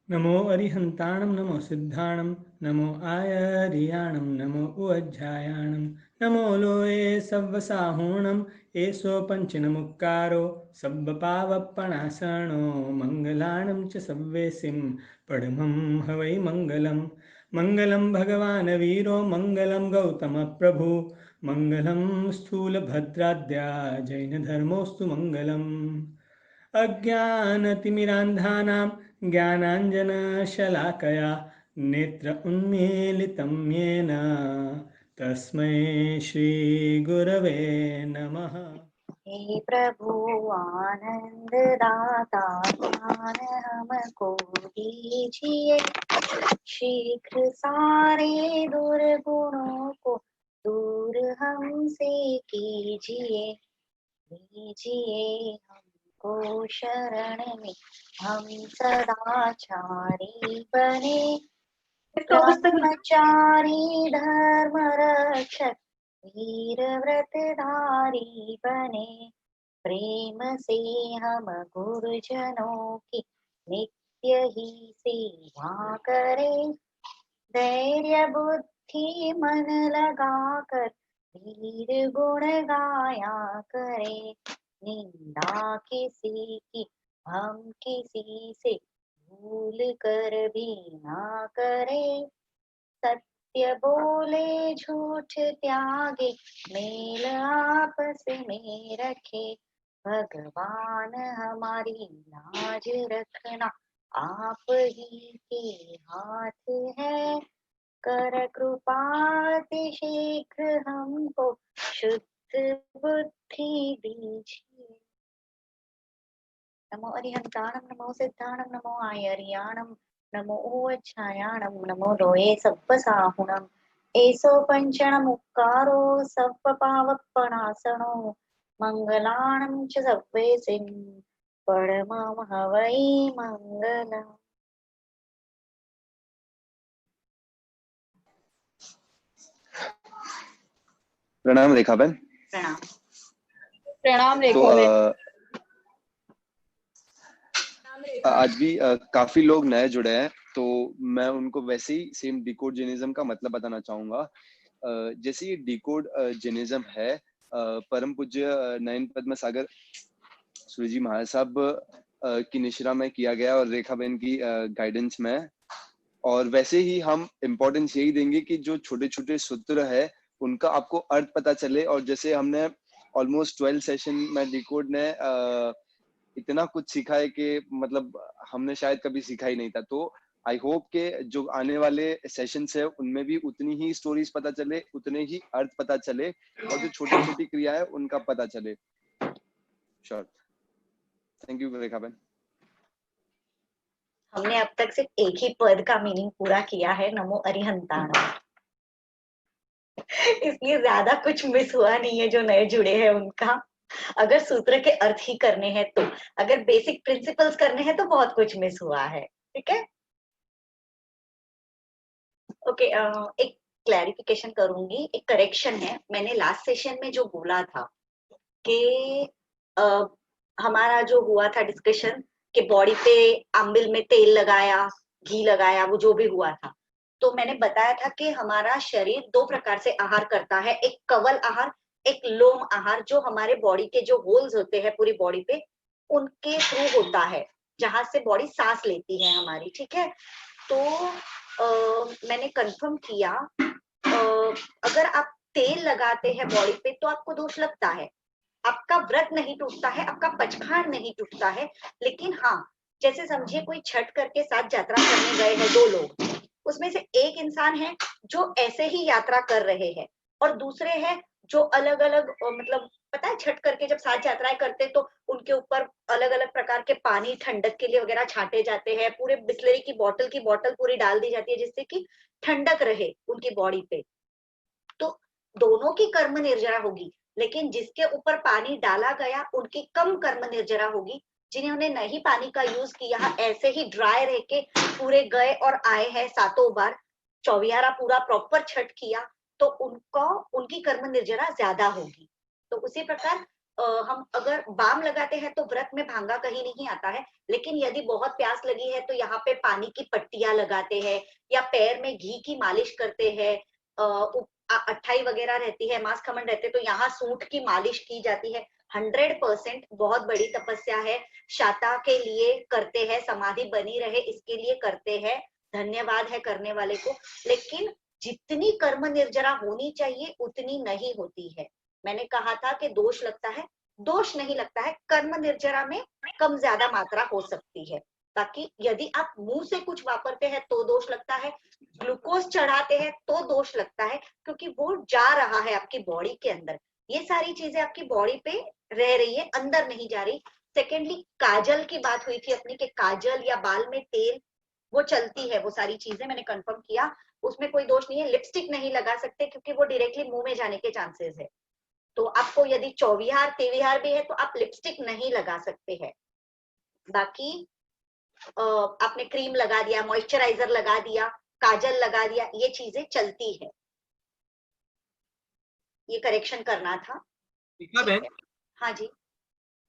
नमो अरिहन्ताणं नमो सिद्धाणं नमो आयर्याणं नमो उज्जायाणं नमो लोये सव्वसाहूणं एषो पञ्चनमुक्कारो सब्बपावप्पणासनो मङ्गलाणं च सव्वेसिं पडमं हवै मङ्गलं मङ्गलं भगवान् वीरो मङ्गलं गौतमप्रभु मङ्गलं स्थूलभद्राद्या जैनधर्मोऽस्तु मङ्गलम् अज्ञानतिमिरान्धानां ज्ञानाञ्जनशलाकया नेत्र उन्मीलितं येन तस्मै श्रीगुरवे नमः। हे प्रभु आनंद दाता ज्ञान हमको दीजिए, शीघ्र सारे दुर्गुणों को दूर हमसे कीजिए। लीजिए हमको शरण में, हम सदाचारी बने, ब्रह्मचारी धर्म रक्षक वीर व्रतधारी बने। प्रेम से हम गुरुजनों की नित्य ही सेवा करें, धैर्य बुद्धि मन लगाकर वीर गुण गाया करें। निंदा किसी की हम किसी से भूल कर भी ना करें, सत्य बोले झूठ त्यागे मेल आपस में रखे। भगवान हमारी लाज रखना आप ही के हाथ है, कर कृपा अति शीघ्र हमको शुद्ध बुद्धि दीजिए। नमो अरिहंताणं नमो सिद्धाणं नमो आयर्याणं नमो उवच्छायाणं नमो लोये सप्पसाहुणम् एसो पञ्चणमुक्कारो सप्पपावप्पणासनो मङ्गलाणं च सव्वेसिं परमं हवै मङ्गलम्। प्रणाम रेखाबेन। प्रणाम। प्रणाम तो रेखा आज भी काफी लोग नए जुड़े हैं, तो मैं उनको वैसे ही सेम डिकोड जेनिज्म का मतलब बताना चाहूंगा। जैसे ये डिकोड जेनिज्म है, परम पूज्य नयन पद्म सागर सूर्य जी महाराज साहब की निश्रा में किया गया और रेखाबेन की गाइडेंस में। और वैसे ही हम इम्पोर्टेंस यही देंगे कि जो छोटे छोटे सूत्र है उनका आपको अर्थ पता चले। और जैसे हमने ऑलमोस्ट 12 सेशन में डिकोड ने इतना कुछ सीखा है कि मतलब हमने शायद कभी सीखा ही नहीं था। तो आई होप के जो आने वाले सेशंस है उनमें भी उतनी ही स्टोरीज पता चले, उतने ही अर्थ पता चले और जो छोटी छोटी क्रिया है उनका पता चले। श्योर। थैंक यू रेखा बहन। हमने अब तक सिर्फ एक ही पद का मीनिंग पूरा किया है, नमो अरिहंताणं, इसलिए ज्यादा कुछ मिस हुआ नहीं है जो नए जुड़े हैं उनका। अगर सूत्र के अर्थ ही करने हैं तो, अगर बेसिक प्रिंसिपल्स करने हैं तो बहुत कुछ मिस हुआ है। ठीक है, ओके। एक क्लैरिफिकेशन करूंगी, एक करेक्शन है। मैंने लास्ट सेशन में जो बोला था कि हमारा जो हुआ था डिस्कशन कि बॉडी पे अम्बिल में तेल लगाया, घी लगाया, वो जो भी हुआ था, तो मैंने बताया था कि हमारा शरीर दो प्रकार से आहार करता है, एक कवल आहार, एक लोम आहार, जो हमारे बॉडी के जो होल्स होते हैं पूरी बॉडी पे उनके थ्रू होता है, जहां से बॉडी सांस लेती है हमारी। ठीक है, तो मैंने कंफर्म किया, अगर आप तेल लगाते हैं बॉडी पे तो आपको दोष लगता है, आपका व्रत नहीं टूटता है, आपका पचखान नहीं टूटता है। लेकिन हाँ, जैसे समझिए कोई छठ करके साथ यात्रा करने गए हैं दो लोग, उसमें से एक इंसान है जो ऐसे ही यात्रा कर रहे हैं और दूसरे हैं जो अलग अलग, मतलब पता है छठ करके जब साथ यात्राएं करते तो उनके ऊपर अलग अलग प्रकार के पानी ठंडक के लिए वगैरह छाटे जाते हैं, पूरे बिस्लरी की बोतल पूरी डाल दी जाती है जिससे कि ठंडक रहे उनकी बॉडी पे। तो दोनों की कर्म निर्जरा होगी, लेकिन जिसके ऊपर पानी डाला गया उनकी कम कर्म निर्जरा होगी। जिन्होंने नहीं पानी का यूज किया, ऐसे ही ड्राई रह के पूरे गए और आए हैं सातों बार, चौवियारा पूरा प्रॉपर छठ किया, तो उनको उनकी कर्म निर्जरा ज्यादा होगी। तो उसी प्रकार हम अगर बाम लगाते हैं तो व्रत में भांगा कहीं नहीं आता है, लेकिन यदि बहुत प्यास लगी है तो यहाँ पे पानी की पट्टियां लगाते हैं या पैर में घी की मालिश करते हैं, अट्ठाई वगैरह रहती है, मांस खमन रहते, तो यहाँ सूंठ की मालिश की जाती है। 100% बहुत बड़ी तपस्या है, शाता के लिए करते हैं, समाधि बनी रहे इसके लिए करते हैं, धन्यवाद है करने वाले को। लेकिन जितनी कर्म निर्जरा होनी चाहिए उतनी नहीं होती है। मैंने कहा था कि दोष लगता है, दोष नहीं लगता है, कर्म निर्जरा में कम ज्यादा मात्रा हो सकती है। बाकी यदि आप मुंह से कुछ वापरते हैं तो दोष लगता है, ग्लूकोज चढ़ाते हैं तो दोष लगता है, क्योंकि वो जा रहा है आपकी बॉडी के अंदर। ये सारी चीजें आपकी बॉडी पे रह रही है, अंदर नहीं जा रही। सेकेंडली, काजल की बात हुई थी अपनी कि काजल या बाल में तेल वो चलती है, वो सारी चीजें मैंने कंफर्म किया, उसमें कोई दोष नहीं है। लिपस्टिक नहीं लगा सकते क्योंकि वो डायरेक्टली मुंह में जाने के चांसेस है। तो आपको यदि चौविहार तेविहार भी है तो आप लिपस्टिक नहीं लगा सकते हैं। बाकी आपने क्रीम लगा दिया, मॉइस्चराइजर लगा दिया, काजल लगा दिया, ये चीजें चलती है। ये करेक्शन करना था। टीका बहन, हाँ जी।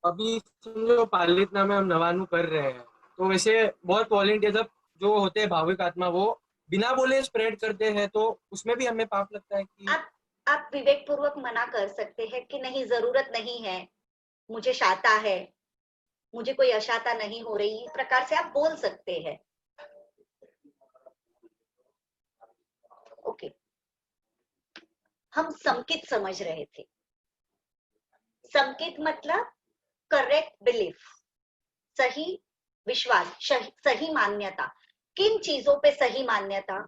अभी समझो पालित नाम में हम नवानु कर रहे हैं, तो वैसे बहुत वॉलेंटियर्स जो होते हैं भाविक आत्मा, वो बिना बोले स्प्रेड करते हैं, तो उसमें भी हमें पाप लगता है कि आप विवेक पूर्वक मना कर सकते हैं कि नहीं, जरूरत नहीं है, मुझे शाता है, मुझे कोई अशाता नहीं हो रही, इस प्रकार से आप बोल सकते हैं। ओके, हम संकित समझ रहे थे। संकित मतलब करेक्ट बिलीफ, सही विश्वास, सही मान्यता। किन चीजों पे सही मान्यता?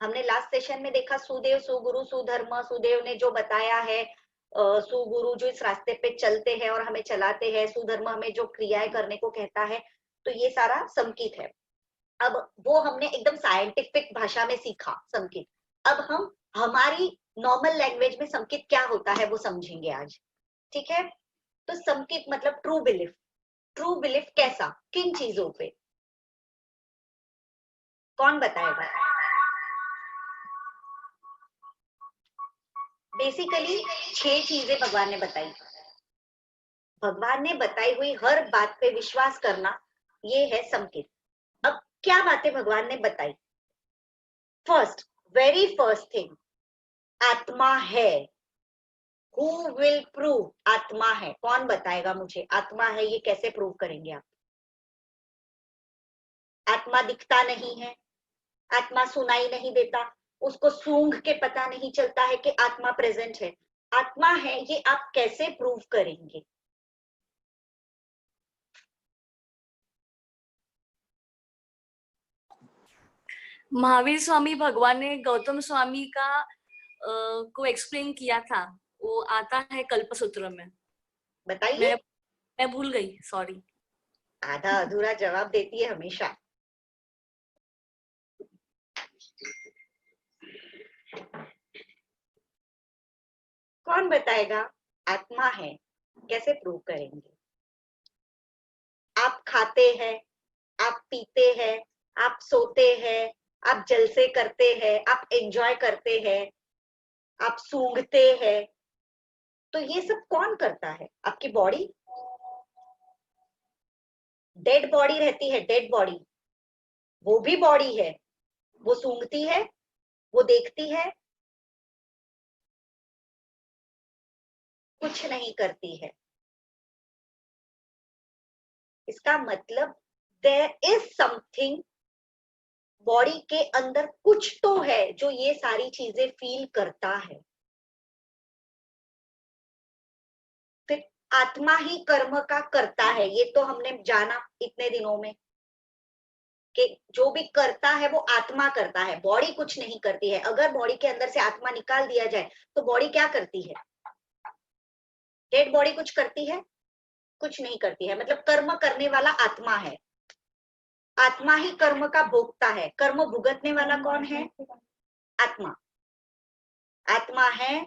हमने लास्ट सेशन में देखा, सुदेव, सुगुरु, सुधर्म, सुदेव ने जो बताया है, सुगुरु जो इस रास्ते पे चलते हैं और हमें चलाते हैं, सुधर्म हमें जो क्रियाएं करने को कहता है, तो ये सारा संकित है। अब वो हमने एकदम साइंटिफिक भाषा में सीखा संकित। अब हम हमारी नॉर्मल लैंग्वेज में संकित क्या होता है वो समझेंगे आज, ठीक है? तो संकित मतलब ट्रू बिलीफ। ट्रू बिलीफ कैसा, किन चीजों पे, कौन बताएगा? बेसिकली 6 चीजें भगवान ने बताई। भगवान ने बताई हुई हर बात पे विश्वास करना, ये है संकित। अब क्या बातें भगवान ने बताई? फर्स्ट, वेरी फर्स्ट थिंग, आत्मा है। Who will prove? आत्मा है। कौन बताएगा मुझे आत्मा है ये कैसे प्रूव करेंगे आप? आत्मा दिखता नहीं है, आत्मा सुनाई नहीं देता, उसको सूंघ के पता नहीं चलता है कि आत्मा प्रेजेंट है। आत्मा है ये आप कैसे प्रूव करेंगे? महावीर स्वामी भगवान ने गौतम स्वामी का को एक्सप्लेन किया था, वो आता है कल्पसूत्र में। बताइए। मैं भूल गई, सॉरी। आधा अधूरा जवाब देती है हमेशा। कौन बताएगा? आत्मा है कैसे प्रूव करेंगे? आप खाते हैं, आप पीते हैं, आप सोते हैं, आप जलसे करते हैं, आप एंजॉय करते हैं, आप सूंघते हैं, तो ये सब कौन करता है? आपकी बॉडी। डेड बॉडी रहती है, डेड बॉडी, वो भी बॉडी है, वो सूंघती है, वो देखती है, कुछ नहीं करती है। इसका मतलब देयर इज समथिंग, बॉडी के अंदर कुछ तो है जो ये सारी चीजें फील करता है। फिर आत्मा ही कर्म का करता है, ये तो हमने जाना इतने दिनों में कि जो भी करता है वो आत्मा करता है, बॉडी कुछ नहीं करती है। अगर बॉडी के अंदर से आत्मा निकाल दिया जाए तो बॉडी क्या करती है? डेड बॉडी कुछ करती है? कुछ नहीं करती है। मतलब कर्म करने वाला आत्मा है, आत्मा ही कर्म का भोगता है। कर्म भुगतने वाला कौन है? आत्मा। आत्मा है,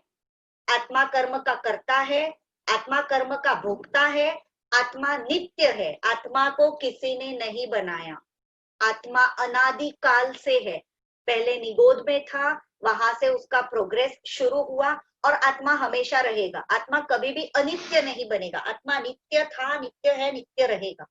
आत्मा कर्म का करता है, आत्मा कर्म का भोगता है, आत्मा नित्य है, आत्मा को किसी ने नहीं बनाया। आत्मा अनादि काल से है, पहले निगोद में था, वहां से उसका प्रोग्रेस शुरू हुआ और आत्मा हमेशा रहेगा। आत्मा कभी भी अनित्य नहीं बनेगा। आत्मा नित्य था, नित्य है, नित्य रहेगा।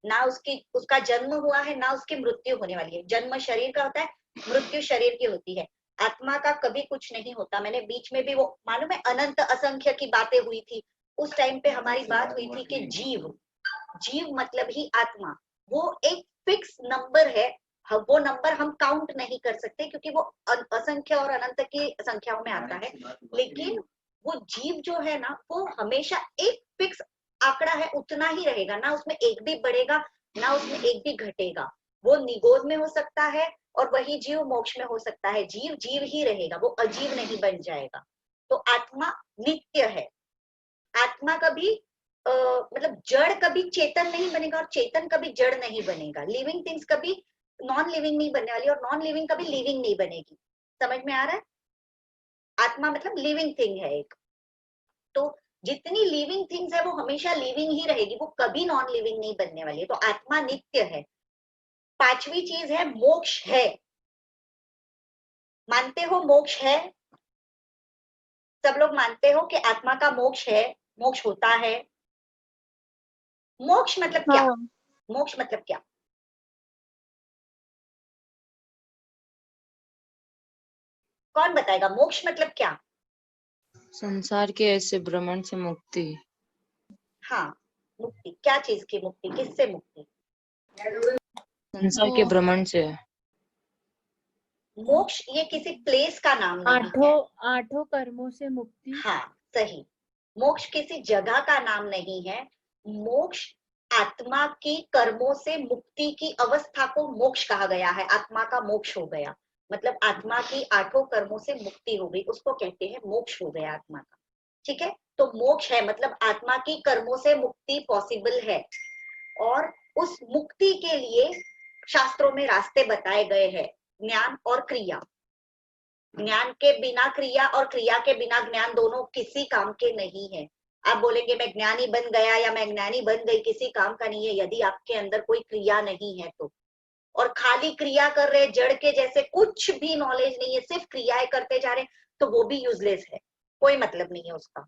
ना उसका जन्म हुआ है, ना उसकी मृत्यु होने वाली है। जन्म शरीर का होता है, मृत्यु शरीर की होती है। आत्मा का कभी कुछ नहीं होता। मैंने बीच में भी वो मालूम है अनंत असंख्य की बातें हुई थी, उस टाइम पे हमारी बात हुई थी कि जीव मतलब ही आत्मा। वो एक फिक्स नंबर है, वो नंबर हम काउंट नहीं कर सकते क्योंकि वो असंख्य और अनंत की संख्याओं में आता है। लेकिन वो जीव जो है ना, वो हमेशा एक फिक्स आंकड़ा है, उतना ही रहेगा। ना उसमें एक भी बढ़ेगा, ना उसमें एक भी घटेगा। वो निगोद में हो सकता है और वही जीव मोक्ष में हो सकता है। जीव जीव ही रहेगा, वो अजीव नहीं बन जाएगा। तो आत्मा नित्य है। आत्मा कभी मतलब जड़ कभी चेतन नहीं बनेगा और चेतन कभी जड़ नहीं बनेगा। लिविंग थिंग्स कभी नॉन लिविंग नहीं बनने वाली और नॉन लिविंग कभी लिविंग नहीं बनेगी। समझ में आ रहा है? आत्मा मतलब लिविंग थिंग है एक। तो जितनी लिविंग थिंग्स है वो हमेशा लिविंग ही रहेगी, वो कभी नॉन लिविंग नहीं बनने वाली है। तो आत्मा नित्य है। पांचवी चीज है मोक्ष है। मानते हो मोक्ष है? सब लोग मानते हो कि आत्मा का मोक्ष है, मोक्ष होता है? मोक्ष मतलब क्या? हाँ। मोक्ष मतलब क्या? कौन बताएगा मोक्ष मतलब क्या? संसार के ऐसे भ्रमण से मुक्ति। हाँ, मुक्ति। क्या चीज की मुक्ति? किससे मुक्ति? संसार के भ्रमण से। मोक्ष ये किसी प्लेस का नाम नहीं है। आठों कर्मों से मुक्ति। हाँ, सही। मोक्ष किसी जगह का नाम नहीं है। मोक्ष आत्मा की कर्मों से मुक्ति की अवस्था को मोक्ष कहा गया है। आत्मा का मोक्ष हो गया मतलब आत्मा की आठों कर्मों से मुक्ति हो गई, उसको कहते हैं मोक्ष हो गया आत्मा का। ठीक है, तो मोक्ष है मतलब आत्मा की कर्मों से मुक्ति पॉसिबल है। और उस मुक्ति के लिए शास्त्रों में रास्ते बताए गए हैं, ज्ञान और क्रिया। ज्ञान के बिना क्रिया और क्रिया के बिना ज्ञान दोनों किसी काम के नहीं है। आप बोलेंगे मैं ज्ञानी बन गया या मैं ज्ञानी बन गई, किसी काम का नहीं है यदि आपके अंदर कोई क्रिया नहीं है तो। और खाली क्रिया कर रहे, जड़ के जैसे कुछ भी नॉलेज नहीं है, सिर्फ क्रियाएं करते जा रहे, तो वो भी यूजलेस है, कोई मतलब नहीं है उसका।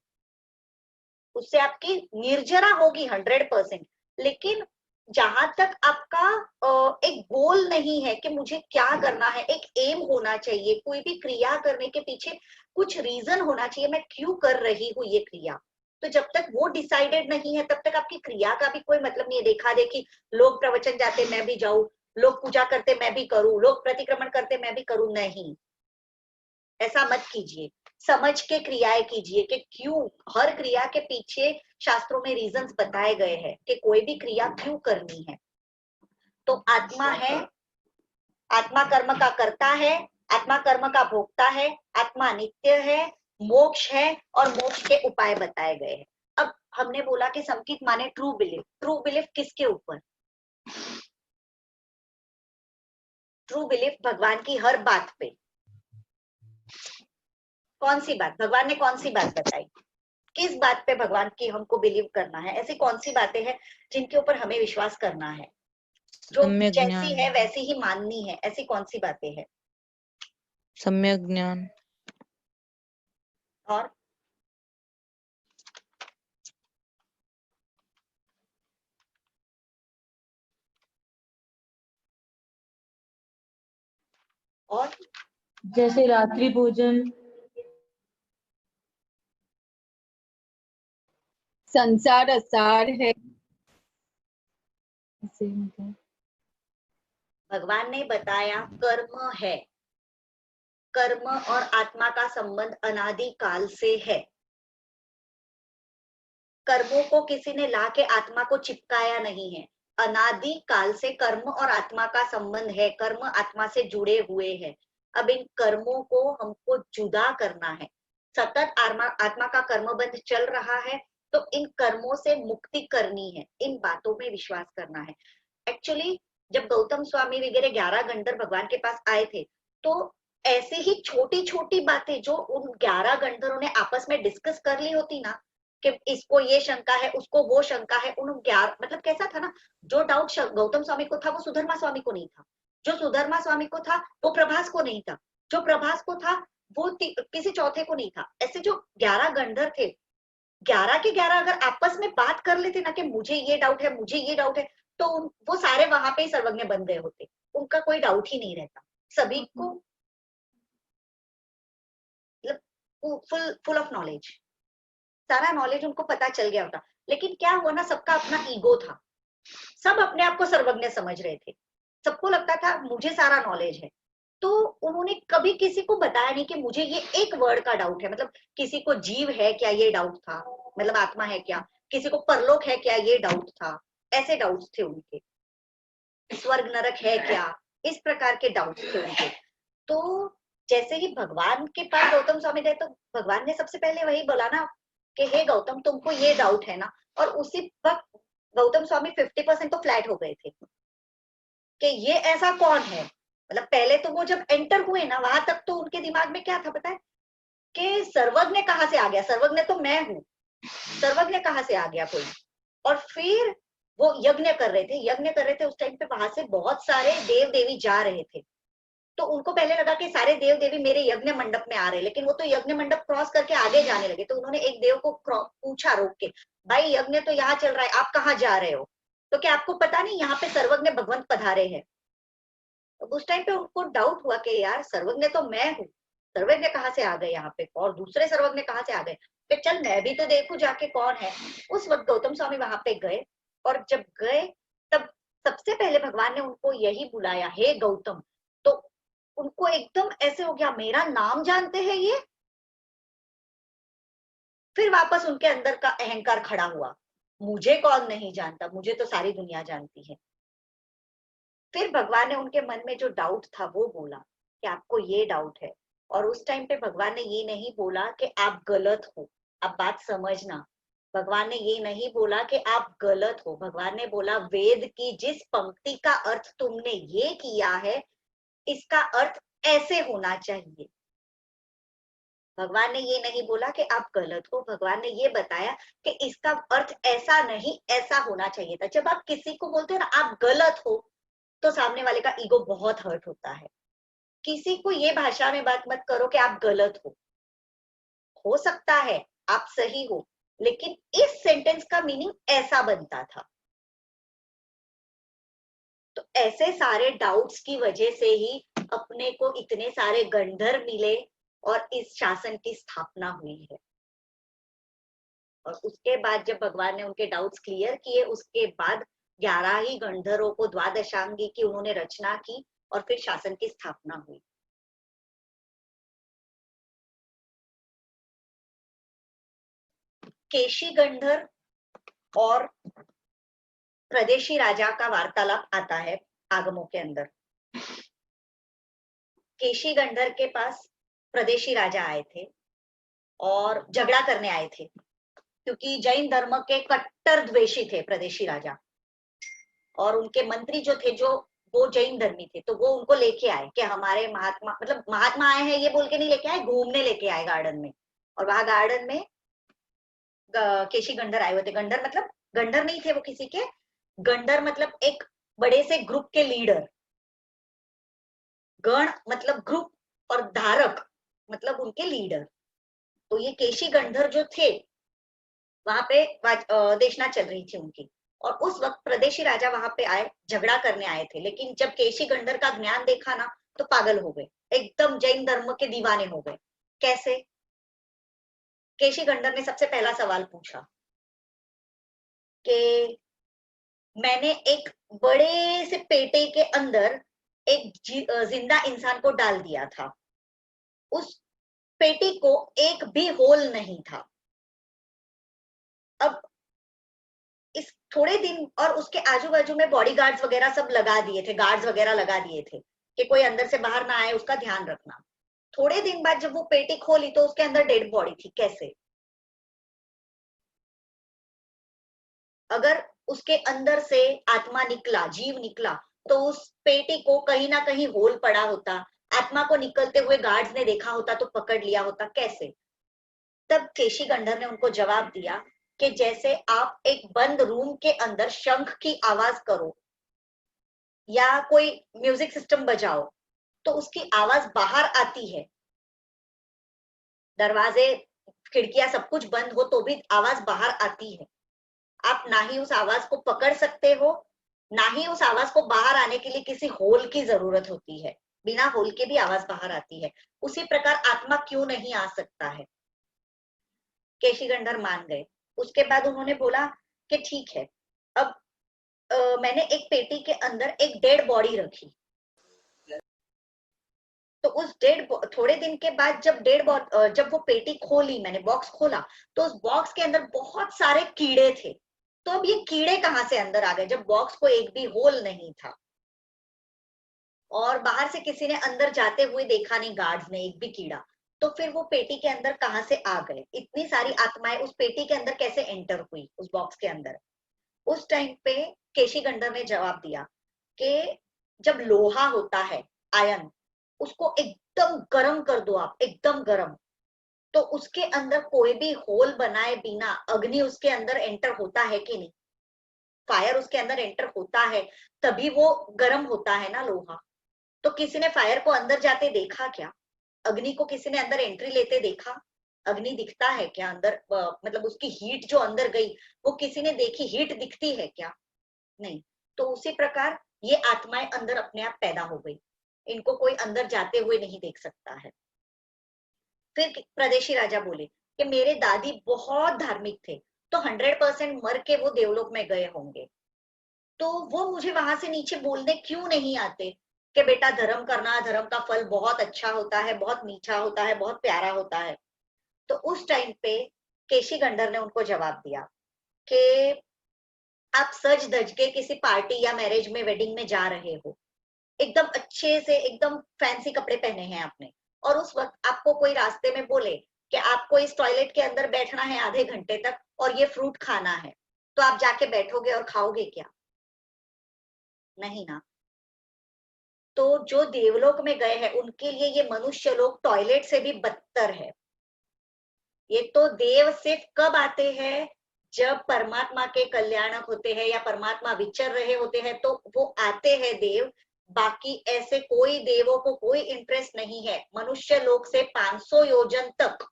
उससे आपकी निर्जरा होगी 100%। लेकिन जहां तक आपका एक गोल नहीं है कि मुझे क्या करना है, एक एम होना चाहिए। कोई भी क्रिया करने के पीछे कुछ रीजन होना चाहिए, मैं क्यों कर रही हूँ ये क्रिया। तो जब तक वो डिसाइडेड नहीं है तब तक आपकी क्रिया का भी कोई मतलब नहीं है। देखा देखी, लोग प्रवचन जाते मैं भी जाऊं, लोग पूजा करते मैं भी करूं, लोग प्रतिक्रमण करते मैं भी करूं, नहीं, ऐसा मत कीजिए। समझ के क्रियाएं कीजिए कि क्यों, हर क्रिया के पीछे शास्त्रों में रीजंस बताए गए हैं कि कोई भी क्रिया क्यों करनी है। तो आत्मा है, आत्मा कर्म का करता है, आत्मा कर्म का भोगता है, आत्मा नित्य है, मोक्ष है और मोक्ष के उपाय बताए गए हैं। अब हमने बोला कि संकित माने ट्रू बिलीफ। ट्रू बिलीफ किसके ऊपर? ट्रू बिलीफ भगवान की हर बात पे। कौन सी बात? भगवान ने कौन सी बात बताई? किस बात पे भगवान की हमको बिलीव करना है? ऐसी कौन सी बातें हैं जिनके ऊपर हमें विश्वास करना है, जो सम्यक जैसी ज्ञान। है वैसी ही माननी है? ऐसी कौन सी बातें हैं? सम्यक ज्ञान। और जैसे रात्रि भोजन, संसार असार है। भगवान ने बताया कर्म है। कर्म और आत्मा का संबंध अनादि काल से है। कर्मों को किसी ने ला के आत्मा को चिपकाया नहीं है। अनादि काल से कर्म और आत्मा का संबंध है, कर्म आत्मा से जुड़े हुए हैं। अब इन कर्मों को हमको जुदा करना है। सतत आत्मा का कर्मबंध चल रहा है, तो इन कर्मों से मुक्ति करनी है, इन बातों में विश्वास करना है। एक्चुअली जब गौतम स्वामी वगैरह 11 गंधर्व भगवान के पास आए थे, तो ऐसे ही छोटी छोटी बातें जो उन 11 गंधर्वों ने आपस में डिस्कस कर ली होती ना, कि इसको ये शंका है, उसको वो शंका है, उन 11 मतलब कैसा था ना, जो डाउट गौतम स्वामी को था वो सुधर्मा स्वामी को नहीं था, जो सुधर्मा स्वामी को था वो प्रभास को नहीं था, जो प्रभास को था वो किसी चौथे को नहीं था। ऐसे जो 11 गंधर थे, 11 के 11 अगर आपस में बात कर लेते ना कि मुझे ये डाउट है, मुझे ये डाउट है, तो वो सारे वहां पे ही सर्वज्ञ बन गए होते, उनका कोई डाउट ही नहीं रहता, सभी को मतलब फुल फुल ऑफ नॉलेज, सारा नॉलेज उनको पता चल गया होता। लेकिन क्या हुआ ना, सबका अपना ईगो था, सब अपने आप को सर्वज्ञ समझ रहे थे, सबको लगता था मुझे सारा नॉलेज है, तो उन्होंने कभी किसी को बताया नहीं कि मुझे ये एक वर्ड का डाउट है, मतलब किसी को जीव है क्या ये डाउट था, मतलब आत्मा है क्या, किसी को परलोक है क्या ये डाउट था, ऐसे डाउट्स थे उनके, स्वर्ग नरक है क्या, इस प्रकार के डाउट्स थे उनके। तो जैसे ही भगवान के पास गौतम स्वामी गए तो भगवान ने सबसे पहले वही बोला ना कि हे गौतम तुमको ये डाउट है ना, और उसी वक्त गौतम स्वामी 50% तो फ्लैट हो गए थे कि ये ऐसा कौन है। मतलब पहले तो वो जब एंटर हुए ना, वहां तक तो उनके दिमाग में क्या था पता है कि सर्वज्ञ कहाँ से आ गया, सर्वज्ञ तो मैं हूँ, सर्वज्ञ कहाँ से आ गया कोई। और फिर वो यज्ञ कर रहे थे उस टाइम पे वहां से बहुत सारे देव देवी जा रहे थे, तो उनको पहले लगा कि सारे देव देवी मेरे यज्ञ मंडप में आ रहे हैं, लेकिन वो तो यज्ञ मंडप क्रॉस करके आगे जाने लगे। तो उन्होंने एक देव को पूछा रोक के, भाई यज्ञ तो यहाँ चल रहा है, आप कहाँ जा रहे हो, तो क्या आपको पता नहीं यहाँ पे सर्वज्ञ भगवंत पधारे हैं। तो उस टाइम पे उनको डाउट हुआ कि यार सर्वज्ञ तो मैं हूँ, सर्वज्ञ कहाँ से आ गए यहाँ पे, और दूसरे सर्वज्ञ कहाँ से आ गए, कि चल मैं भी तो देखूं जाके कौन है। उस वक्त गौतम स्वामी वहां पे गए, और जब गए तब सबसे पहले भगवान ने उनको यही बुलाया, हे गौतम। तो उनको एकदम ऐसे हो गया, मेरा नाम जानते हैं ये। फिर वापस उनके अंदर का अहंकार खड़ा हुआ, मुझे कौन नहीं जानता, मुझे तो सारी दुनिया जानती है। फिर भगवान ने उनके मन में जो डाउट था वो बोला कि आपको ये डाउट है, और उस टाइम पे भगवान ने ये नहीं बोला कि आप गलत हो, अब बात समझना, भगवान ने ये नहीं बोला कि आप गलत हो, भगवान ने बोला वेद की जिस पंक्ति का अर्थ तुमने ये किया है इसका अर्थ ऐसे होना चाहिए। भगवान ने ये नहीं बोला कि आप गलत हो, भगवान ने ये बताया कि इसका अर्थ ऐसा नहीं ऐसा होना चाहिए था। जब आप किसी को बोलते हो ना आप गलत हो, तो सामने वाले का ईगो बहुत हर्ट होता है। किसी को ये भाषा में बात मत करो कि आप गलत हो सकता है आप सही हो, लेकिन इस सेंटेंस का मीनिंग ऐसा बनता था। तो ऐसे सारे डाउट्स की वजह से ही अपने को इतने सारे गंधर्व मिले और इस शासन की स्थापना हुई है। और उसके बाद जब भगवान ने उनके डाउट्स क्लियर किए, उसके बाद 11 ही गंधर्वों को द्वादशांगी की उन्होंने रचना की और फिर शासन की स्थापना हुई। केशी गंधर और प्रदेशी राजा का वार्तालाप आता है आगमों के अंदर। केशी गंधर के पास प्रदेशी राजा आए थे और झगड़ा करने आए थे, क्योंकि जैन धर्म के कट्टर द्वेषी थे प्रदेशी राजा, और उनके मंत्री जो थे जो वो जैन धर्मी थे, तो वो उनको लेके आए कि हमारे महात्मा, मतलब महात्मा आए हैं ये बोल के नहीं लेके आए, घूमने लेके आए गार्डन में। और वहां गार्डन में केशी गंधर आए हुए थे। गंधर मतलब गंधर नहीं थे वो किसी के, गंधर मतलब एक बड़े से ग्रुप के लीडर, गण मतलब ग्रुप और धारक मतलब उनके लीडर। तो ये केशी गंधर जो थे वहां पे देशना चल रही थी उनकी, और उस वक्त प्रदेशी राजा वहां पे आए, झगड़ा करने आए थे। लेकिन जब केशी गंधर का ज्ञान देखा ना तो पागल हो गए, एकदम जैन धर्म के दीवाने हो गए। कैसे? केशी गंधर ने सबसे पहला सवाल पूछा कि मैंने एक बड़े से पेटे के अंदर एक जिंदा इंसान को डाल दिया था, उस पेटी को एक भी होल नहीं था। अब इस थोड़े दिन और उसके आजू बाजू में बॉडीगार्ड्स वगैरह सब लगा दिए थे, गार्ड्स वगैरह लगा दिए थे कि कोई अंदर से बाहर ना आए, उसका ध्यान रखना। थोड़े दिन बाद जब वो पेटी खोली तो उसके अंदर डेड बॉडी थी। कैसे? अगर उसके अंदर से आत्मा निकला, जीव निकला, तो उस पेटी को कहीं ना कहीं होल पड़ा होता, आत्मा को निकलते हुए गार्ड्स ने देखा होता तो पकड़ लिया होता। कैसे? तब केशी गंधर ने उनको जवाब दिया कि जैसे आप एक बंद रूम के अंदर शंख की आवाज करो या कोई म्यूजिक सिस्टम बजाओ तो उसकी आवाज बाहर आती है, दरवाजे खिड़कियां सब कुछ बंद हो तो भी आवाज बाहर आती है। आप ना ही उस आवाज को पकड़ सकते हो, ना ही उस आवाज को बाहर आने के लिए किसी होल की जरूरत होती है। बिना होल के भी आवाज बाहर आती है। उसी प्रकार आत्मा क्यों नहीं आ सकता है? केशी गंधर मान गए। उसके बाद उन्होंने बोला कि ठीक है, अब मैंने एक पेटी के अंदर एक डेड बॉडी रखी, तो उस थोड़े दिन के बाद जब वो पेटी खोली, मैंने बॉक्स खोला, तो उस बॉक्स के अंदर बहुत सारे कीड़े थे। तो अब ये कीड़े कहाँ से अंदर आ गए जब बॉक्स को एक भी होल नहीं था, और बाहर से किसी ने अंदर जाते हुए देखा नहीं, गार्ड्स ने, एक भी कीड़ा। तो फिर वो पेटी के अंदर कहाँ से आ गए? इतनी सारी आत्माएं उस पेटी के अंदर कैसे एंटर हुई, उस बॉक्स के अंदर? उस टाइम पे केशी गंधर ने जवाब दिया कि जब लोहा होता है, आयन, उसको एकदम गरम कर दो आप, एकदम गरम, तो उसके अंदर कोई भी होल बनाए बिना अग्नि उसके अंदर एंटर होता है कि नहीं? फायर उसके अंदर एंटर होता है, तभी वो गरम होता है ना लोहा। तो किसी ने फायर को अंदर जाते देखा क्या? अग्नि को किसी ने अंदर एंट्री लेते देखा? अग्नि दिखता है क्या अंदर? मतलब उसकी हीट जो अंदर गई वो किसी ने देखी? हीट दिखती है क्या? नहीं। तो उसी प्रकार ये आत्माएं अंदर अपने आप पैदा हो गई, इनको कोई अंदर जाते हुए नहीं देख सकता है। फिर प्रदेशी राजा बोले कि मेरे दादी बहुत धार्मिक थे, तो 100% मर के वो देवलोक में गए होंगे, तो वो मुझे वहां से नीचे बोलने क्यों नहीं आते कि बेटा धर्म करना, धर्म का फल बहुत अच्छा होता है, बहुत मीठा होता है, बहुत प्यारा होता है। तो उस टाइम पे केशी गंधर ने उनको जवाब दिया कि आप सज धज के किसी पार्टी या मैरिज में, वेडिंग में जा रहे हो, एकदम अच्छे से, एकदम फैंसी कपड़े पहने हैं आपने, और उस वक्त आपको कोई रास्ते में बोले कि आपको इस टॉयलेट के अंदर बैठना है आधे घंटे तक और ये फ्रूट खाना है, तो आप जाके बैठोगे और खाओगे क्या? नहीं ना। तो जो देवलोक में गए हैं उनके लिए ये मनुष्य लोग टॉयलेट से भी बदतर है। ये तो देव सिर्फ कब आते हैं? जब परमात्मा के कल्याणक होते हैं या परमात्मा विचर रहे होते हैं तो वो आते हैं देव। बाकी ऐसे कोई देवों को कोई इंटरेस्ट नहीं है। मनुष्य लोक से 500 योजन तक,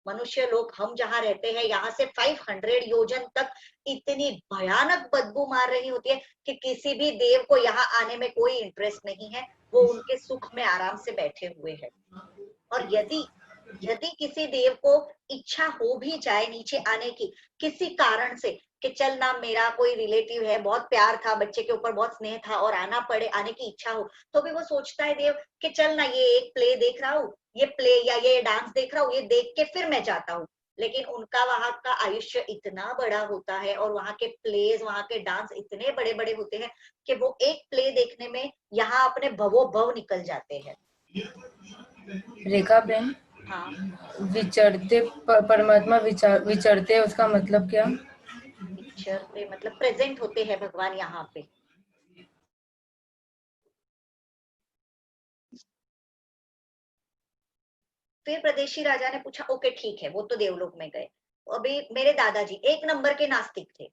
मनुष्य लोग हम जहाँ रहते हैं यहाँ से 500 योजन तक इतनी भयानक बदबू मार रही होती है कि किसी भी देव को यहाँ आने में कोई इंटरेस्ट नहीं है। वो उनके सुख में आराम से बैठे हुए हैं। और यदि किसी देव को इच्छा हो भी जाए नीचे आने की किसी कारण से, कि चल ना, मेरा कोई रिलेटिव है, बहुत प्यार था, बच्चे के ऊपर बहुत स्नेह था और आना पड़े, आने की इच्छा हो, तो भी वो सोचता है देव कि चल ना, ये एक प्ले देख रहा हूँ, ये प्ले या ये डांस देख रहा हूँ, ये देख के फिर मैं जाता हूँ। लेकिन उनका वहां का आयुष्य इतना बड़ा होता है और वहां के प्लेज, वहां के डांस इतने बड़े बड़े होते हैं कि वो एक प्ले देखने में यहाँ अपने भवो भव निकल जाते हैं। रेखा बहन, हाँ, विचरते परमात्मा विचरते उसका मतलब क्या? विचरते मतलब प्रेजेंट होते हैं भगवान यहाँ पे। फिर प्रदेशी राजा ने पूछा, ओके ठीक है, वो तो देवलोक में गए, अभी मेरे दादाजी एक नंबर के नास्तिक थे,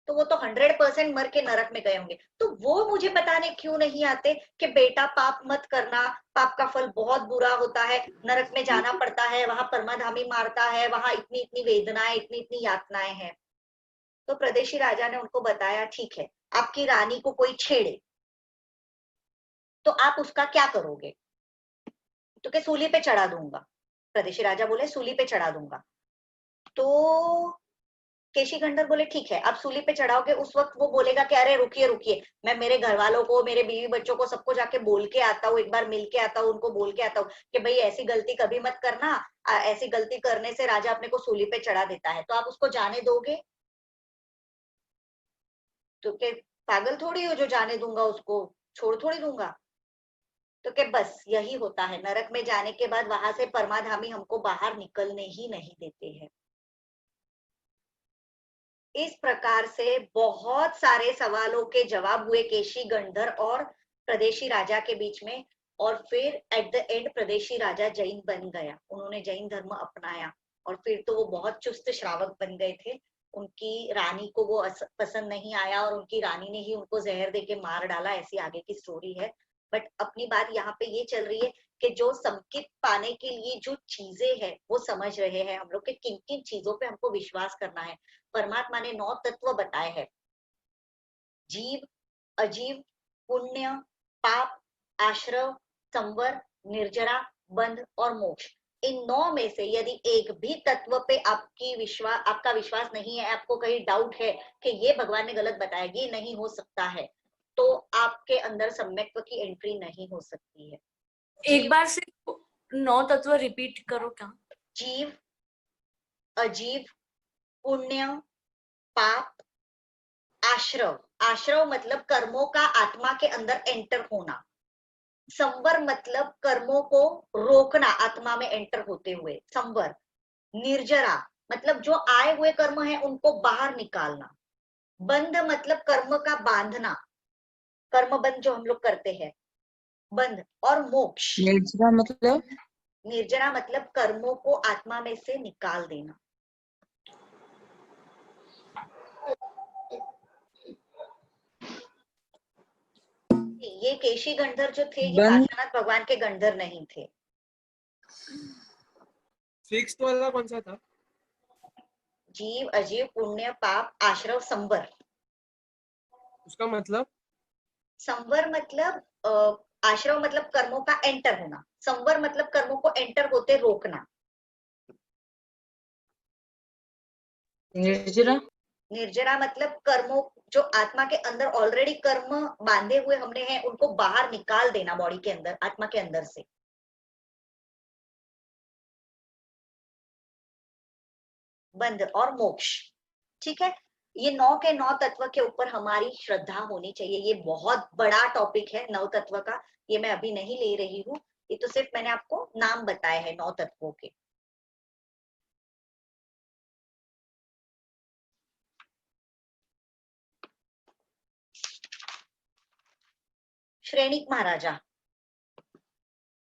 तो वो तो 100% मर के नरक में गए होंगे, तो वो मुझे बताने क्यों नहीं आते कि बेटा पाप मत करना, पाप का फल बहुत बुरा होता है, नरक में जाना पड़ता है, वहां परमाधामी मारता है, वहां इतनी इतनी वेदनाएं, इतनी इतनी यातनाएं हैं। तो प्रदेशी राजा ने उनको बताया, ठीक है, आपकी रानी को कोई छेड़े तो आप उसका क्या करोगे? तो क्या सूली पे चढ़ा दूंगा। प्रदेशी राजा बोले सूली पे चढ़ा दूंगा। तो केशी गंधर बोले ठीक है, आप सूली पे चढ़ाओगे, उस वक्त वो बोलेगा कि अरे रुकिए रुकिए, मैं मेरे घर वालों को, मेरे बीवी बच्चों को, सबको जाके बोल के आता हूँ, एक बार मिल के आता हूँ, उनको बोल के आता हूँ कि भाई ऐसी गलती कभी मत करना, ऐसी गलती करने से राजा अपने को सूली पे चढ़ा देता है। तो आप उसको जाने दोगे? तो क्या पागल थोड़ी हो जो जाने दूंगा, उसको छोड़ थोड़ी दूंगा। तो क्या बस यही होता है, नरक में जाने के बाद वहां से परमाधामी हमको बाहर निकलने ही नहीं देते हैं। इस प्रकार से बहुत सारे सवालों के जवाब हुए केशी गंधर और प्रदेशी राजा के बीच में, और फिर एट द एंड प्रदेशी राजा जैन बन गया, उन्होंने जैन धर्म अपनाया, और फिर तो वो बहुत चुस्त श्रावक बन गए थे। उनकी रानी को वो पसंद नहीं आया और उनकी रानी ने ही उनको जहर देके मार डाला, ऐसी आगे की स्टोरी है। बट अपनी बात यहाँ पे ये चल रही है कि जो संकित पाने के लिए जो चीजें हैं वो समझ रहे हैं हम लोग के किन किन चीजों पे हमको विश्वास करना है। परमात्मा ने 9 तत्व बताए हैं, जीव, अजीव, पुण्य, पाप, आश्रव, संवर, निर्जरा, बंध और मोक्ष। इन 9 में से यदि एक भी तत्व पे आपका विश्वास नहीं है, आपको कहीं डाउट है कि ये भगवान ने गलत बताया, ये नहीं हो सकता है, तो आपके अंदर सम्यक्त्व की एंट्री नहीं हो सकती है। एक बार से 9 तत्व रिपीट करो क्या? जीव, अजीव, पुण्य, पाप, आश्रव। आश्रव मतलब कर्मों का आत्मा के अंदर एंटर होना। संवर मतलब कर्मों को रोकना आत्मा में एंटर होते हुए, संवर। निर्जरा मतलब जो आए हुए कर्म है उनको बाहर निकालना। बंध मतलब कर्म का बांधना, कर्म बंध जो हम लोग करते हैं, बंध। और मोक्ष, निर्जरा मतलब निर्जरा मतलब कर्मों को आत्मा में से निकाल देना। ये केशी गंधर जो थे ये बंध काशीनाथ भगवान के गंधर नहीं थे। फिक्स्ड वाला कौन सा था? जीव, अजीव, पुण्य, पाप, आश्रव, संवर। उसका मतलब? संवर मतलब आश्रव मतलब कर्मों का एंटर होना, संवर मतलब कर्मों को एंटर होते रोकना। निर्जरा निर्जरा मतलब कर्मों जो आत्मा के अंदर ऑलरेडी कर्म बांधे हुए हमने हैं उनको बाहर निकाल देना बॉडी के अंदर, आत्मा के अंदर से। बंध और मोक्ष। ठीक है, ये 9 के 9 तत्व के ऊपर हमारी श्रद्धा होनी चाहिए। ये बहुत बड़ा टॉपिक है 9 तत्व का, ये मैं अभी नहीं ले रही हूँ, ये तो सिर्फ मैंने आपको नाम बताए हैं 9 तत्वों के। श्रेणिक महाराजा,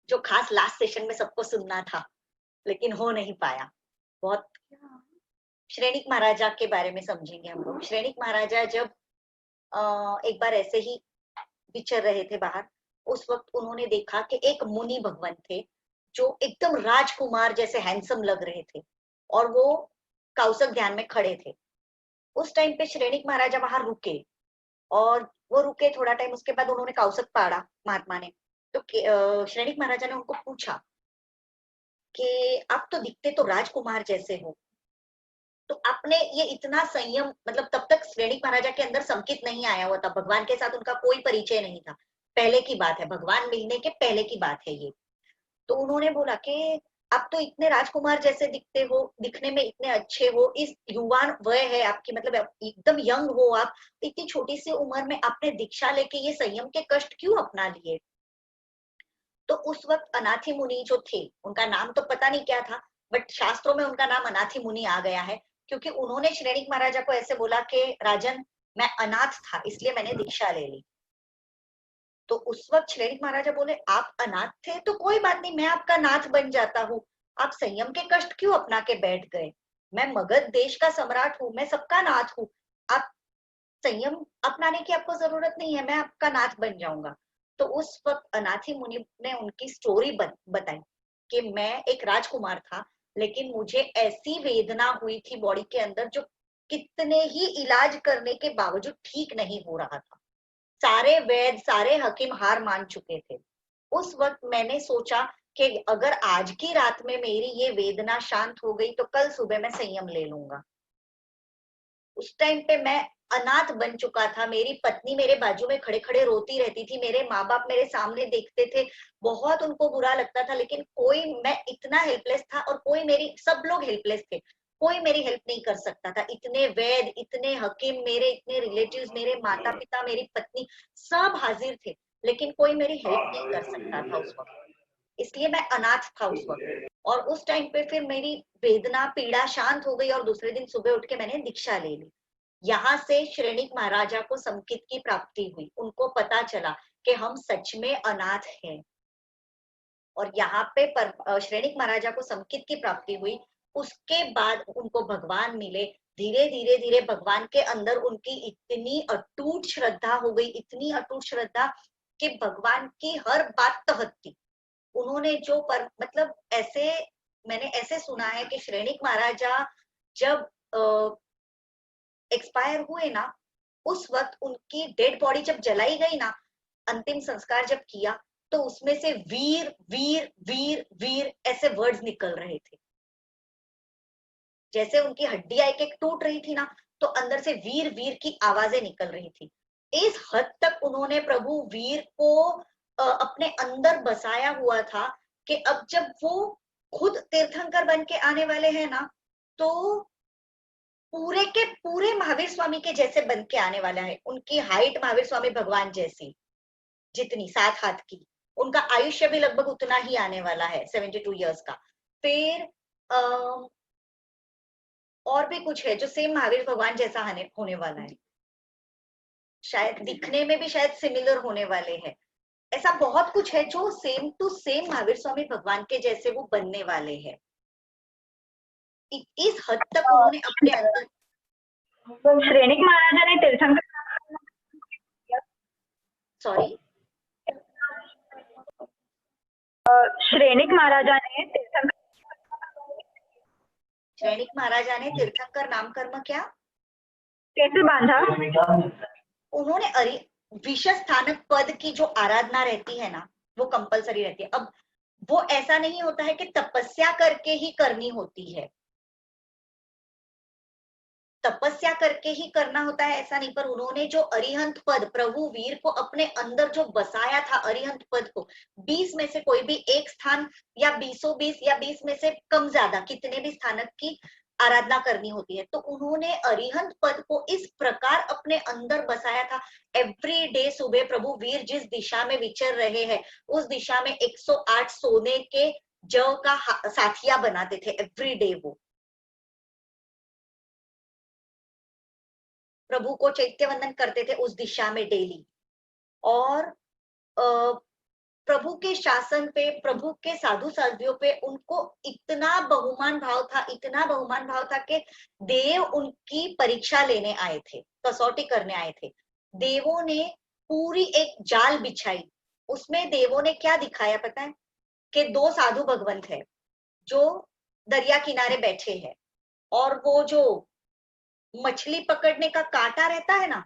जो खास लास्ट सेशन में सबको सुनना था लेकिन हो नहीं पाया, बहुत। श्रेणिक महाराजा के बारे में समझेंगे हम लोग। श्रेणिक महाराजा जब एक बार ऐसे ही विचर रहे थे बाहर, उस वक्त उन्होंने देखा कि एक मुनि भगवान थे जो एकदम राजकुमार जैसे हैंडसम लग रहे थे और वो कौसक ध्यान में खड़े थे। उस टाइम पे श्रेणिक महाराजा वहां रुके और वो रुके थोड़ा टाइम, उसके बाद उन्होंने कौसक पाड़ा महात्मा ने। तो श्रेणिक महाराजा ने उनको पूछा कि आप तो दिखते तो राजकुमार जैसे हो, तो आपने ये इतना संयम, मतलब तब तक श्रेणिक महाराजा के अंदर संकित नहीं आया हुआ था, भगवान के साथ उनका कोई परिचय नहीं था, पहले की बात है, भगवान मिलने के पहले की बात है ये। तो उन्होंने बोला कि आप तो इतने राजकुमार जैसे दिखते हो, दिखने में इतने अच्छे हो, इस युवान वय है आपकी, मतलब एकदम यंग हो आप, इतनी छोटी सी उम्र में आपने दीक्षा लेके ये संयम के कष्ट क्यों अपना लिए? तो उस वक्त अनाथी मुनि जो थे, उनका नाम तो पता नहीं क्या था, बट शास्त्रों में उनका नाम अनाथी मुनि आ गया है, क्योंकि उन्होंने श्रेणिक महाराजा को ऐसे बोला कि राजन, मैं अनाथ था इसलिए मैंने दीक्षा ले ली। तो उस वक्त श्रेणिक महाराजा बोले, आप अनाथ थे तो कोई बात नहीं, मैं आपका नाथ बन जाता हूँ, आप संयम के कष्ट क्यों अपना के बैठ गए? मैं मगध देश का सम्राट हूँ, मैं सबका नाथ हूँ, आप संयम अपनाने की आपको जरूरत नहीं है, मैं आपका नाथ बन जाऊंगा। तो उस वक्त अनाथी मुनि ने उनकी स्टोरी बताई कि मैं एक राजकुमार था, लेकिन मुझे ऐसी वेदना हुई थी बॉडी के अंदर जो कितने ही इलाज करने के बावजूद ठीक नहीं हो रहा था। सारे वैद्य, सारे हकीम हार मान चुके थे। उस वक्त मैंने सोचा कि अगर आज की रात में मेरी ये वेदना शांत हो गई तो कल सुबह मैं संयम ले लूंगा। उस टाइम पे मैं अनाथ बन चुका था, मेरी पत्नी मेरे बाजू में खड़े खड़े रोती रहती थी, मेरे माँ बाप मेरे सामने देखते थे, बहुत उनको बुरा लगता था, लेकिन कोई, मैं इतना हेल्पलेस था और कोई मेरी, सब लोग हेल्पलेस थे, कोई मेरी हेल्प नहीं कर सकता था। इतने वैद्य, इतने हकीम, मेरे इतने रिलेटिव्स, मेरे माता पिता, मेरी पत्नी, सब हाजिर थे, लेकिन कोई मेरी हेल्प नहीं कर सकता था उस वक्त, इसलिए मैं अनाथ था उस वक्त। और उस टाइम पे फिर मेरी वेदना, पीड़ा शांत हो गई और दूसरे दिन सुबह उठ के मैंने दीक्षा ले ली। यहाँ से श्रेणिक महाराजा को संकित की प्राप्ति हुई, उनको पता चला कि हम सच में अनाथ हैं। और यहाँ पे श्रेणिक महाराजा को संकित की प्राप्ति हुई, उसके बाद उनको भगवान मिले। धीरे धीरे धीरे भगवान के अंदर उनकी इतनी अटूट श्रद्धा हो गई, इतनी अटूट श्रद्धा कि भगवान की हर बात तहत थी। उन्होंने जो मतलब ऐसे मैंने ऐसे सुना है कि श्रेणिक महाराजा जब एक्सपायर हुए ना, उस वक्त उनकी डेड बॉडी जब जलाई गई ना, अंतिम संस्कार जब किया, तो उसमें से वीर वीर वीर वीर ऐसे वर्ड्स निकल रहे थे। जैसे उनकी हड्डियां एक एक टूट रही थी ना, तो अंदर से वीर वीर की आवाजें निकल रही थी। इस हद तक उन्होंने प्रभु वीर को अपने अंदर बसाया हुआ था कि अब जब वो खुद तीर्थंकर बन के आने वाले हैं ना, तो पूरे के पूरे महावीर स्वामी के जैसे बन के आने वाला है। उनकी हाइट महावीर स्वामी भगवान जैसी, जितनी 7 हाथ की, उनका आयुष्य भी लगभग उतना ही आने वाला है, 72 इयर्स का। फिर और भी कुछ है जो सेम महावीर भगवान जैसा होने वाला है, शायद दिखने में भी शायद सिमिलर होने वाले हैं। ऐसा बहुत कुछ है जो same to same Mahavir Swami भगवान के जैसे वो बनने वाले हैं। इस हद तक उन्होंने अपने अंदर श्रेणिक महाराजा ने तीर्थंकर सॉरी श्रेणिक महाराजा ने तीर्थंकर नाम कर्म क्या कैसे बांधा? उन्होंने विषय स्थानक पद की जो आराधना रहती है ना, वो कंपलसरी रहती है। अब वो ऐसा नहीं होता है कि तपस्या करके ही करनी होती है, तपस्या करके ही करना होता है ऐसा नहीं, पर उन्होंने जो अरिहंत पद प्रभु वीर को अपने अंदर जो बसाया था, अरिहंत पद को 20 में से कोई भी एक स्थान या 20 या 20 में से कम ज्यादा कितने भी स्थानक की आराधना करनी होती है, तो उन्होंने अरिहंत पद को इस प्रकार अपने अंदर बसाया था। एवरी डे सुबह प्रभु वीर जिस दिशा में विचर रहे हैं, उस दिशा में 108 सोने के जौ का साथिया बनाते थे एवरी डे। वो प्रभु को चैत्य वंदन करते थे उस दिशा में डेली। और प्रभु के शासन पे, प्रभु के साधु साध्वियों पे उनको इतना बहुमान भाव था, इतना बहुमान भाव था कि देव उनकी परीक्षा लेने आए थे, कसौटी करने आए थे। देवों ने पूरी एक जाल बिछाई, उसमें देवों ने क्या दिखाया पता है? कि 2 साधु भगवंत है जो दरिया किनारे बैठे हैं, और वो जो मछली पकड़ने का कांटा रहता है ना,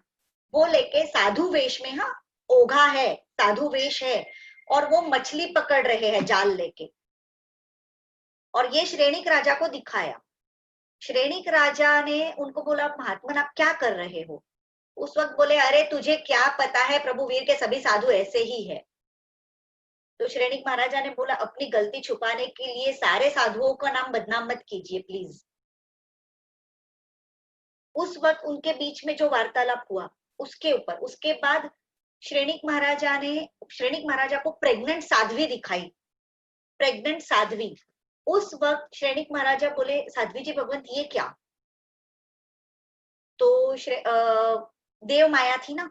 वो लेके साधु वेश में, हाँ ओघा है, साधु वेश है, और वो मछली पकड़ रहे हैं जाल लेके। और ये श्रेणिक राजा को दिखाया। श्रेणिक राजा ने उनको बोला, महात्मन आप क्या कर रहे हो? उस वक्त बोले, अरे तुझे क्या पता है, प्रभु वीर के सभी साधु ऐसे ही है। तो श्रेणिक महाराजा ने बोला, अपनी गलती छुपाने के लिए सारे साधुओं का नाम बदनाम मत कीजिए प्लीज। उस वक्त उनके बीच में जो वार्तालाप हुआ उसके ऊपर, उसके बाद श्रेणिक महाराजा को प्रेग्नेंट साध्वी दिखाई, प्रेग्नेंट साध्वी। उस वक्त श्रेणिक महाराजा बोले, साध्वी जी भगवंत ये क्या? तो देव माया थी ना,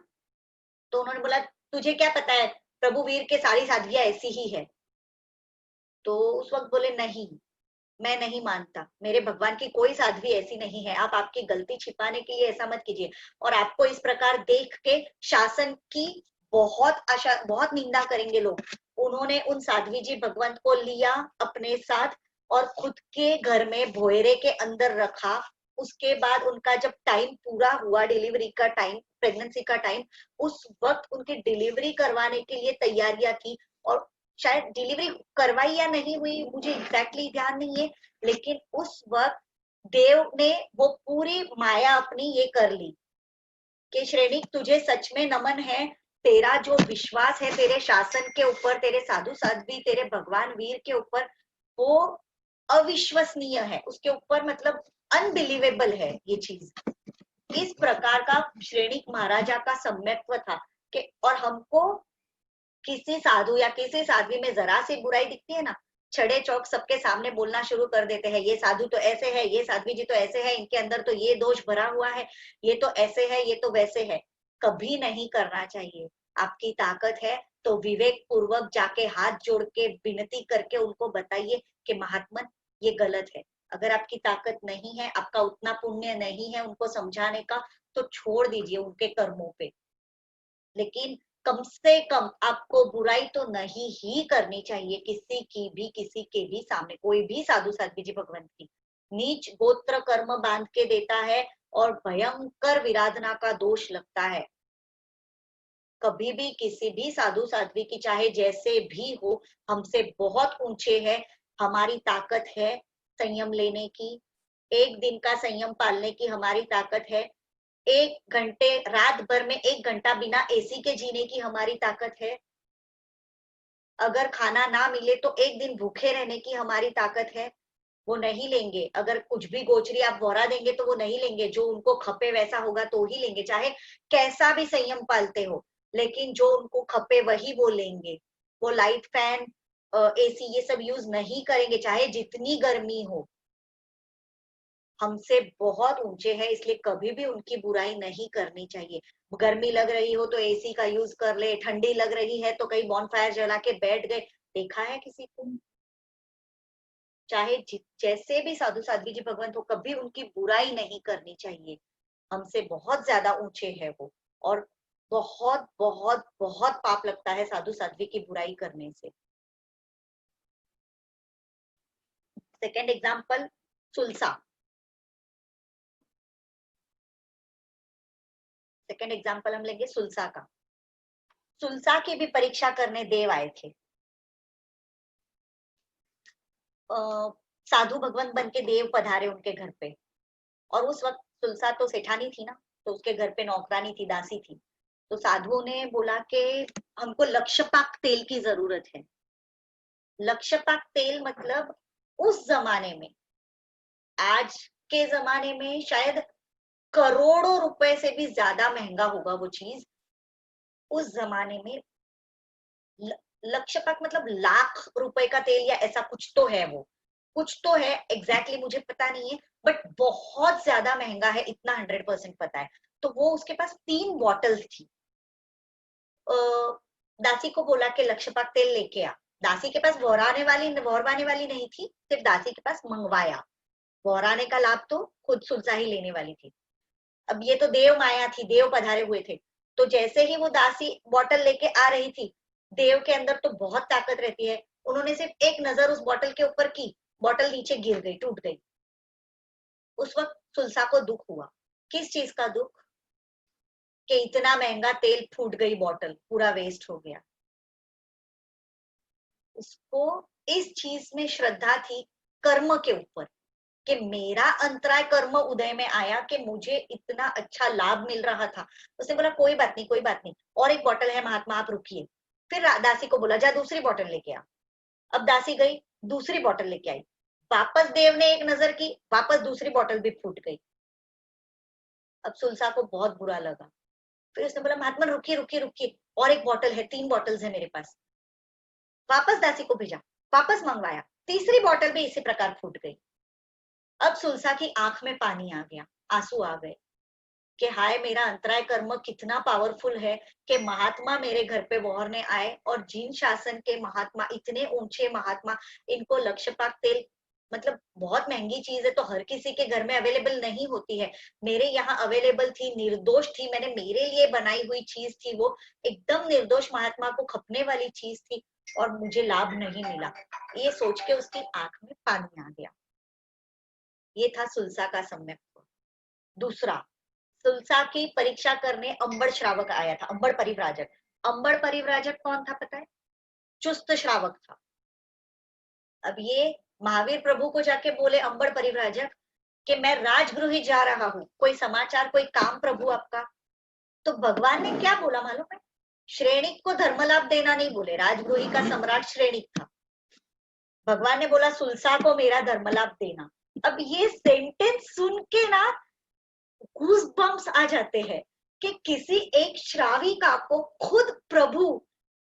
तो उन्होंने बोला, तुझे क्या पता है, प्रभु वीर के सारी साध्वियां ऐसी ही है। तो उस वक्त बोले, नहीं मैं नहीं मानता, मेरे भगवान की कोई साध्वी ऐसी नहीं है, आप आपकी गलती छिपाने के लिए ऐसा मत कीजिए। और आपको इस प्रकार देख के शासन की बहुत निंदा करेंगे लोग। उन्होंने उन साध्वी जी भगवंत को लिया अपने साथ और खुद के घर में भोयरे के अंदर रखा। उसके बाद उनका जब टाइम पूरा हुआ, डिलीवरी का टाइम, प्रेगनेंसी का टाइम, उस वक्त उनकी डिलीवरी करवाने के लिए तैयारियां की। और शायद डिलीवरी करवाई या नहीं हुई, मुझे एग्जैक्टली ध्यान नहीं है, लेकिन उस वक्त देव ने वो पूरी माया अपनी ये कर ली कि श्रेणिक तुझे सच में नमन है, तेरा जो विश्वास है तेरे शासन के ऊपर, तेरे साधु साध्वी, तेरे भगवान वीर के ऊपर, वो अविश्वसनीय है, उसके ऊपर मतलब अनबिलीवेबल है ये चीज। इस प्रकार का श्रेणिक महाराजा का सम्यक्त्व था कि, और हमको किसी साधु या किसी साध्वी में जरा सी बुराई दिखती है ना, छड़े चौक सबके सामने बोलना शुरू कर देते हैं, ये साधु तो ऐसे है, ये साध्वी जी तो ऐसे है, इनके अंदर तो ये दोष भरा हुआ है, ये तो ऐसे है, ये तो वैसे है। कभी नहीं करना चाहिए। आपकी ताकत है तो विवेक पूर्वक जाके हाथ जोड़ के विनती करके उनको बताइए कि महात्मन ये गलत है। अगर आपकी ताकत नहीं है, आपका उतना पुण्य नहीं है उनको समझाने का, तो छोड़ दीजिए उनके कर्मों पे। लेकिन कम से कम आपको बुराई तो नहीं ही करनी चाहिए किसी के भी सामने। कोई भी साधु साध्वी जी भगवंत की नीच गोत्र कर्म बांध के देता है और भयंकर विराधना का दोष लगता है। कभी भी किसी भी साधु साध्वी की, चाहे जैसे भी हो, हमसे बहुत ऊंचे है, हमारी ताकत है संयम लेने की, एक दिन का संयम पालने की हमारी ताकत है, 1 घंटे रात भर में 1 घंटा बिना एसी के जीने की हमारी ताकत है, अगर खाना ना मिले तो 1 दिन भूखे रहने की हमारी ताकत है। वो नहीं लेंगे, अगर कुछ भी गोचरी आप वोरा देंगे तो वो नहीं लेंगे, जो उनको खपे वैसा होगा तो ही लेंगे, चाहे कैसा भी संयम पालते हो, लेकिन जो उनको खपे वही वो लेंगे। वो लाइट फैन एसी ये सब यूज नहीं करेंगे, चाहे जितनी गर्मी हो। हमसे बहुत ऊंचे है, इसलिए कभी भी उनकी बुराई नहीं करनी चाहिए। गर्मी लग रही हो तो एसी का यूज कर ले, ठंडी लग रही है तो कहीं बॉनफायर जला के बैठ गए, देखा है किसी को? चाहे जैसे भी साधु साध्वी जी भगवंत हो, कभी उनकी बुराई नहीं करनी चाहिए। हमसे बहुत ज्यादा ऊंचे है वो, और बहुत बहुत बहुत पाप लगता है साधु साध्वी की बुराई करने से। Second example, Sulsa. Second example हम लेंगे सुलसा का। सुलसा की भी परीक्षा करने देव आए थे। साधु भगवंत बन के देव पधारे उनके घर पे, और उस वक्त सुलसा तो सेठानी थी ना, तो उसके घर पे नौकरानी थी, दासी थी। तो साधुओं ने बोला कि हमको लक्षपाक तेल की जरूरत है। लक्षपाक तेल मतलब उस जमाने में, आज के जमाने में शायद करोड़ों रुपए से भी ज्यादा महंगा होगा वो चीज। उस जमाने में लक्षपाक मतलब लाख रुपए का तेल या ऐसा कुछ तो है, वो कुछ तो है, एग्जैक्टली मुझे पता नहीं है, बट बहुत ज्यादा महंगा है, इतना 100% पता है। तो वो उसके पास 3 बॉटल्स थी। दासी को बोला कि लक्षपाक तेल लेके आ। दासी के पास वहराने वाली नहीं थी, सिर्फ दासी के पास मंगवाया। वहराने का लाभ तो खुद सुलसा ही लेने वाली थी। अब ये तो देव माया थी, देव पधारे हुए थे। तो जैसे ही वो दासी बॉटल लेके आ रही थी, देव के अंदर तो बहुत ताकत रहती है, उन्होंने सिर्फ एक नजर उस बॉटल के ऊपर की, बॉटल नीचे गिर गई, टूट गई। उस वक्त सुलसा को दुख हुआ। किस चीज का दुख? कि इतना महंगा तेल फूट गई, बॉटल पूरा वेस्ट हो गया। उसको इस चीज में श्रद्धा थी, कर्म के ऊपर, कि मेरा अंतराय कर्म उदय में आया कि मुझे इतना अच्छा लाभ मिल रहा था। उसने बोला कोई बात नहीं, कोई बात नहीं, और एक बॉटल है महात्मा, आप रुकिए। फिर दासी को बोला जा दूसरी बॉटल लेके आ। अब दासी गई, दूसरी बॉटल लेके आई। वापस देव ने एक नजर की, वापस दूसरी बॉटल भी फूट गई। अब सुलसा को बहुत बुरा लगा। फिर उसने बोला महात्मा रुकिए रुकिए रुकिए, और एक बॉटल है, 3 बॉटल्स है मेरे पास। वापस दासी को भेजा, वापस मंगवाया, तीसरी बॉटल भी इसी प्रकार फूट गई। अब सुलसा की आंख में पानी आ गया, आंसू आ गए कि हाय मेरा अंतराय कर्म कितना पावरफुल है कि महात्मा मेरे घर पे वहरने आए, और जिन शासन के महात्मा, इतने ऊंचे महात्मा, इनको लक्षपाक तेल मतलब बहुत महंगी चीज है, तो हर किसी के घर में अवेलेबल नहीं होती है। मेरे यहाँ अवेलेबल थी, निर्दोष थी, मैंने मेरे लिए बनाई हुई चीज थी, वो एकदम निर्दोष महात्मा को खपने वाली चीज थी, और मुझे लाभ नहीं मिला। ये सोच के उसकी आंख में पानी आ गया। ये था सुलसा का सम्यक। दूसरा, सुलसा की परीक्षा करने अंबड़ श्रावक आया था, अंबड़ परिव्राजक। अंबड़ परिव्राजक कौन था पता है? चुस्त श्रावक था। अब ये महावीर प्रभु को जाके बोले अंबड़ परिव्राजक कि मैं राजगृह जा रहा हूँ, कोई समाचार, कोई काम प्रभु आपका। तो भगवान ने क्या बोला मालूम है? श्रेणिक को धर्मलाभ देना नहीं बोले, राजगृही का सम्राट श्रेणिक था। भगवान ने बोला सुलसा को मेरा धर्मलाभ देना। अब ये सेंटेंस सुन के ना गूज बम्स आ जाते हैं कि किसी एक श्राविका को खुद प्रभु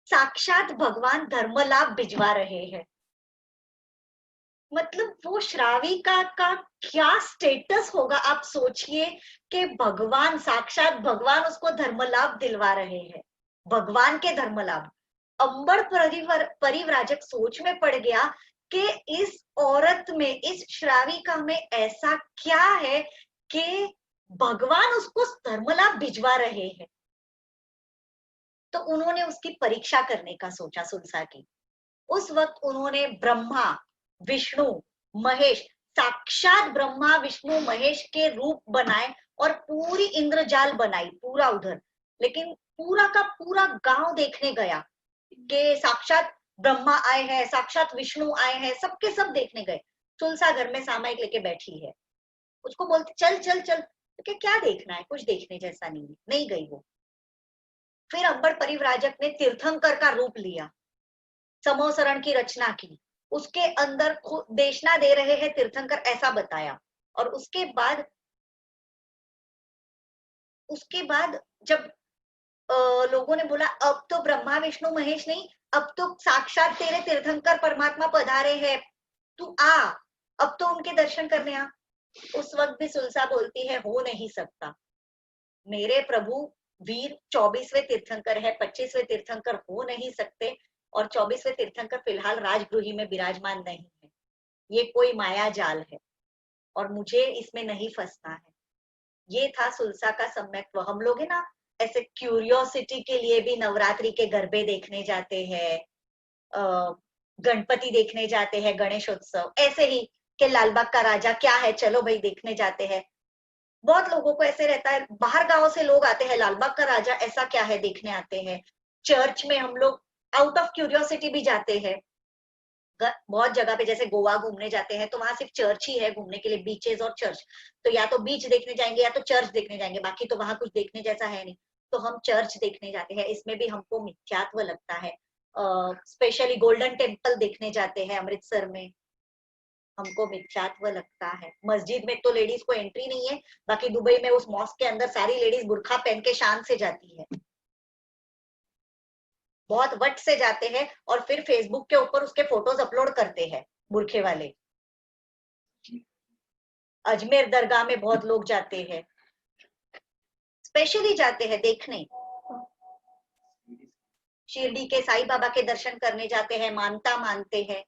साक्षात भगवान धर्मलाभ भिजवा रहे हैं। मतलब वो श्राविका का क्या स्टेटस होगा, आप सोचिए कि भगवान, साक्षात भगवान उसको धर्मलाभ दिलवा रहे हैं, भगवान के धर्मलाभ। अंबड़ परिव्राजक सोच में पड़ गया कि इस औरत में, इस श्राविका में ऐसा क्या है कि भगवान उसको धर्मलाभ भिजवा रहे हैं। तो उन्होंने उसकी परीक्षा करने का सोचा सुलसा की। उस वक्त उन्होंने ब्रह्मा, विष्णु, महेश, साक्षात ब्रह्मा विष्णु महेश के रूप बनाए और पूरी इंद्रजाल बनाई पूरा उधर। लेकिन पूरा का पूरा गांव देखने गया कि साक्षात ब्रह्मा आए हैं, साक्षात विष्णु आए हैं, सबके सब देखने गए। तुलसा घर में सामायिक लेके बैठी है, उसको बोलते चल चल चल, तो क्या देखना है, कुछ देखने जैसा नहीं है, नहीं गई वो। फिर अंबर परिव्राजक ने तीर्थंकर का रूप लिया, समोसरण की रचना की, उसके अंदर देशना दे रहे हैं तीर्थंकर ऐसा बताया। और उसके बाद जब लोगों ने बोला अब तो ब्रह्मा विष्णु महेश नहीं, अब तो साक्षात तेरे तीर्थंकर परमात्मा पधारे हैं, तू आ, अब तो उनके दर्शन करने आ। उस वक्त भी सुलसा बोलती है हो नहीं सकता, मेरे प्रभु वीर 24वें तीर्थंकर है, 25वें तीर्थंकर हो नहीं सकते, और 24वें तीर्थंकर फिलहाल राजगृही में विराजमान नहीं है, ये कोई माया जाल है और मुझे इसमें नहीं फंसना है। ये था सुलसा का सम्यक्त्व। हम लोग है ना ऐसे क्यूरियोसिटी के लिए भी नवरात्रि के गरबे देखने जाते हैं, गणपति देखने जाते हैं, गणेशोत्सव, ऐसे ही कि लालबाग का राजा क्या है, चलो भाई देखने जाते हैं। बहुत लोगों को ऐसे रहता है, बाहर गांव से लोग आते हैं, लालबाग का राजा ऐसा क्या है देखने आते हैं। चर्च में हम लोग आउट ऑफ क्यूरियोसिटी भी जाते हैं। बहुत जगह पे जैसे गोवा घूमने जाते हैं तो वहां सिर्फ चर्च ही है घूमने के लिए, बीचेस और चर्च। तो या तो बीच देखने जाएंगे या तो चर्च देखने जाएंगे, बाकी तो वहां कुछ देखने जैसा है नहीं, तो हम चर्च देखने जाते हैं। इसमें भी हमको मिथ्यात्व लगता है। स्पेशली गोल्डन टेम्पल देखने जाते हैं अमृतसर में, हमको मिथ्यात्व लगता है। मस्जिद में तो लेडीज को एंट्री नहीं है, बाकी दुबई में उस मॉस्क के अंदर सारी लेडीज बुर्खा पहन के शान से जाती है, बहुत वट से जाते हैं, और फिर फेसबुक के ऊपर उसके फोटोज अपलोड करते हैं बुरखे वाले। अजमेर दरगाह में बहुत लोग जाते हैं, स्पेशली जाते हैं देखने। शिरडी के साईं बाबा के दर्शन करने जाते हैं, मानता मानते हैं।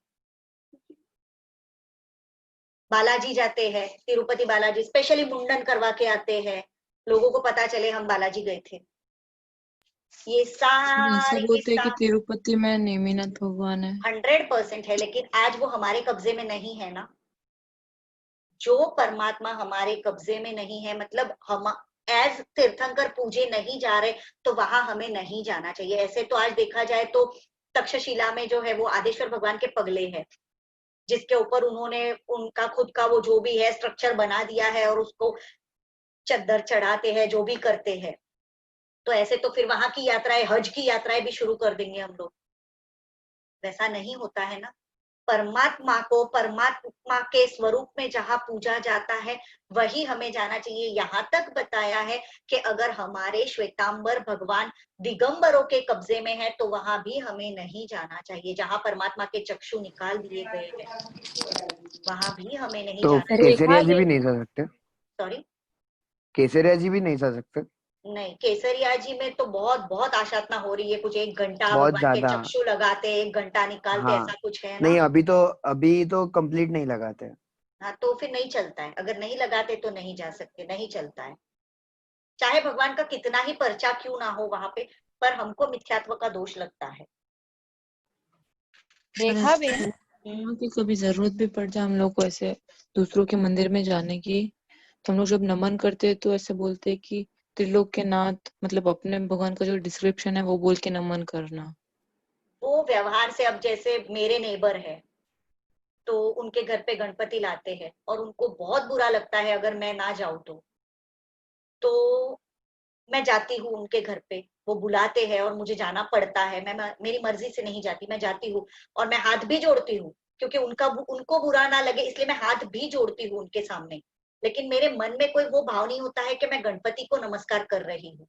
बालाजी जाते हैं, तिरुपति बालाजी स्पेशली मुंडन करवा के आते हैं, लोगों को पता चले हम बालाजी गए थे। ये ऐसा सारी बोलते हैं कि तिरुपति में नेमिनाथ भगवान है। 100% है, लेकिन आज वो हमारे कब्जे में नहीं है ना। जो परमात्मा हमारे कब्जे में नहीं है, मतलब हम एज तीर्थंकर पूजे नहीं जा रहे, तो वहां हमें नहीं जाना चाहिए। ऐसे तो आज देखा जाए तो तक्षशिला में जो है वो आदेश्वर भगवान के पगले है, जिसके ऊपर उन्होंने उनका खुद का वो जो भी है स्ट्रक्चर बना दिया है और उसको चद्दर चढ़ाते हैं, जो भी करते हैं। तो ऐसे तो फिर वहां की यात्राएं, हज की यात्राएं भी शुरू कर देंगे हम लोग। वैसा नहीं होता है ना। परमात्मा को परमात्मा के स्वरूप में जहां पूजा जाता है वही हमें जाना चाहिए। यहाँ तक बताया है कि अगर हमारे श्वेतांबर भगवान दिगंबरों के कब्जे में है तो वहां भी हमें नहीं जाना चाहिए। जहां परमात्मा के चक्षु निकाल दिए गए हैं वहां भी हमें नहीं तो जाना केसरिया जी भी नहीं जा सकते? सॉरी, केसरिया जी भी नहीं जा सकते? नहीं, केसरिया जी में तो बहुत बहुत आशातना हो रही है, कुछ 1 घंटा बहुत भगवान के ज्यादा। चक्षु लगाते, 1 घंटा निकालते, हाँ ऐसा कुछ है नहीं, ना। अभी तो कंप्लीट नहीं लगाते। हाँ तो फिर नहीं चलता है, अगर नहीं लगाते तो नहीं जा सकते, नहीं चलता है। चाहे भगवान का कितना ही पर्चा क्यों ना हो वहां पे, पर हमको मिथ्यात्व का दोष लगता है। रेखा बेन, कि कभी जरूरत भी पड़ जाए हम लोग को ऐसे दूसरों के मंदिर में जाने की, तो हम लोग जब नमन करते हैं तो ऐसे बोलते हैं कि त्रिलोक के नाथ, मतलब अपने भगवान का जो डिस्क्रिप्शन है वो बोल के नमन करना। वो व्यवहार से, अब जैसे मेरे नेबर है तो उनके घर पे गणपति लाते हैं और उनको बहुत बुरा लगता है अगर मैं ना जाऊं तो मैं जाती हूँ उनके घर पे, वो बुलाते हैं और मुझे जाना पड़ता है। मैं मेरी मर्जी से नहीं जाती, मैं जाती हूँ और मैं हाथ भी जोड़ती हूँ, क्योंकि उनको बुरा ना लगे इसलिए मैं हाथ भी जोड़ती हूँ उनके सामने। लेकिन मेरे मन में कोई वो भाव नहीं होता है कि मैं गणपति को नमस्कार कर रही हूँ।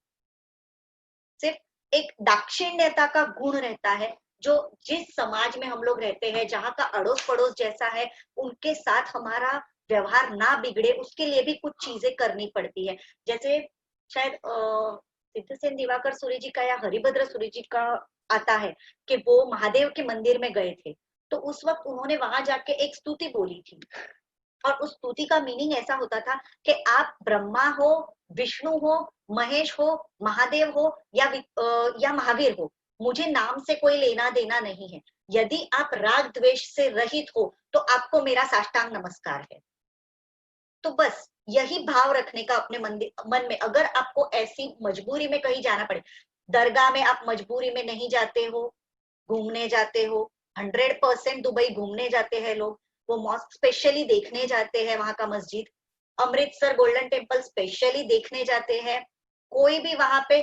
सिर्फ एक दाक्षिण्यता का गुण रहता है, जो जिस समाज में हम लोग रहते हैं, जहाँ का अड़ोस पड़ोस जैसा है, उनके साथ हमारा व्यवहार ना बिगड़े उसके लिए भी कुछ चीजें करनी पड़ती है। जैसे शायद सिद्धसेन दिवाकर सूरी जी का या हरिभद्र सूरी जी का आता है कि वो महादेव के मंदिर में गए थे, तो उस वक्त उन्होंने वहां जाके एक स्तुति बोली थी और उस स्तुति का मीनिंग ऐसा होता था कि आप ब्रह्मा हो, विष्णु हो, महेश हो, महादेव हो या महावीर हो, मुझे नाम से कोई लेना देना नहीं है। यदि आप राग द्वेष से रहित हो तो आपको मेरा साष्टांग नमस्कार है। तो बस यही भाव रखने का अपने मन में। अगर आपको ऐसी मजबूरी में कहीं जाना पड़े, दरगाह में आप मजबूरी में नहीं जाते हो, घूमने जाते हो, 100% दुबई घूमने जाते हैं लोग, वो मॉस्क स्पेशली देखने जाते हैं, वहां का मस्जिद, अमृतसर गोल्डन टेम्पल स्पेशली देखने जाते हैं, कोई भी वहां पे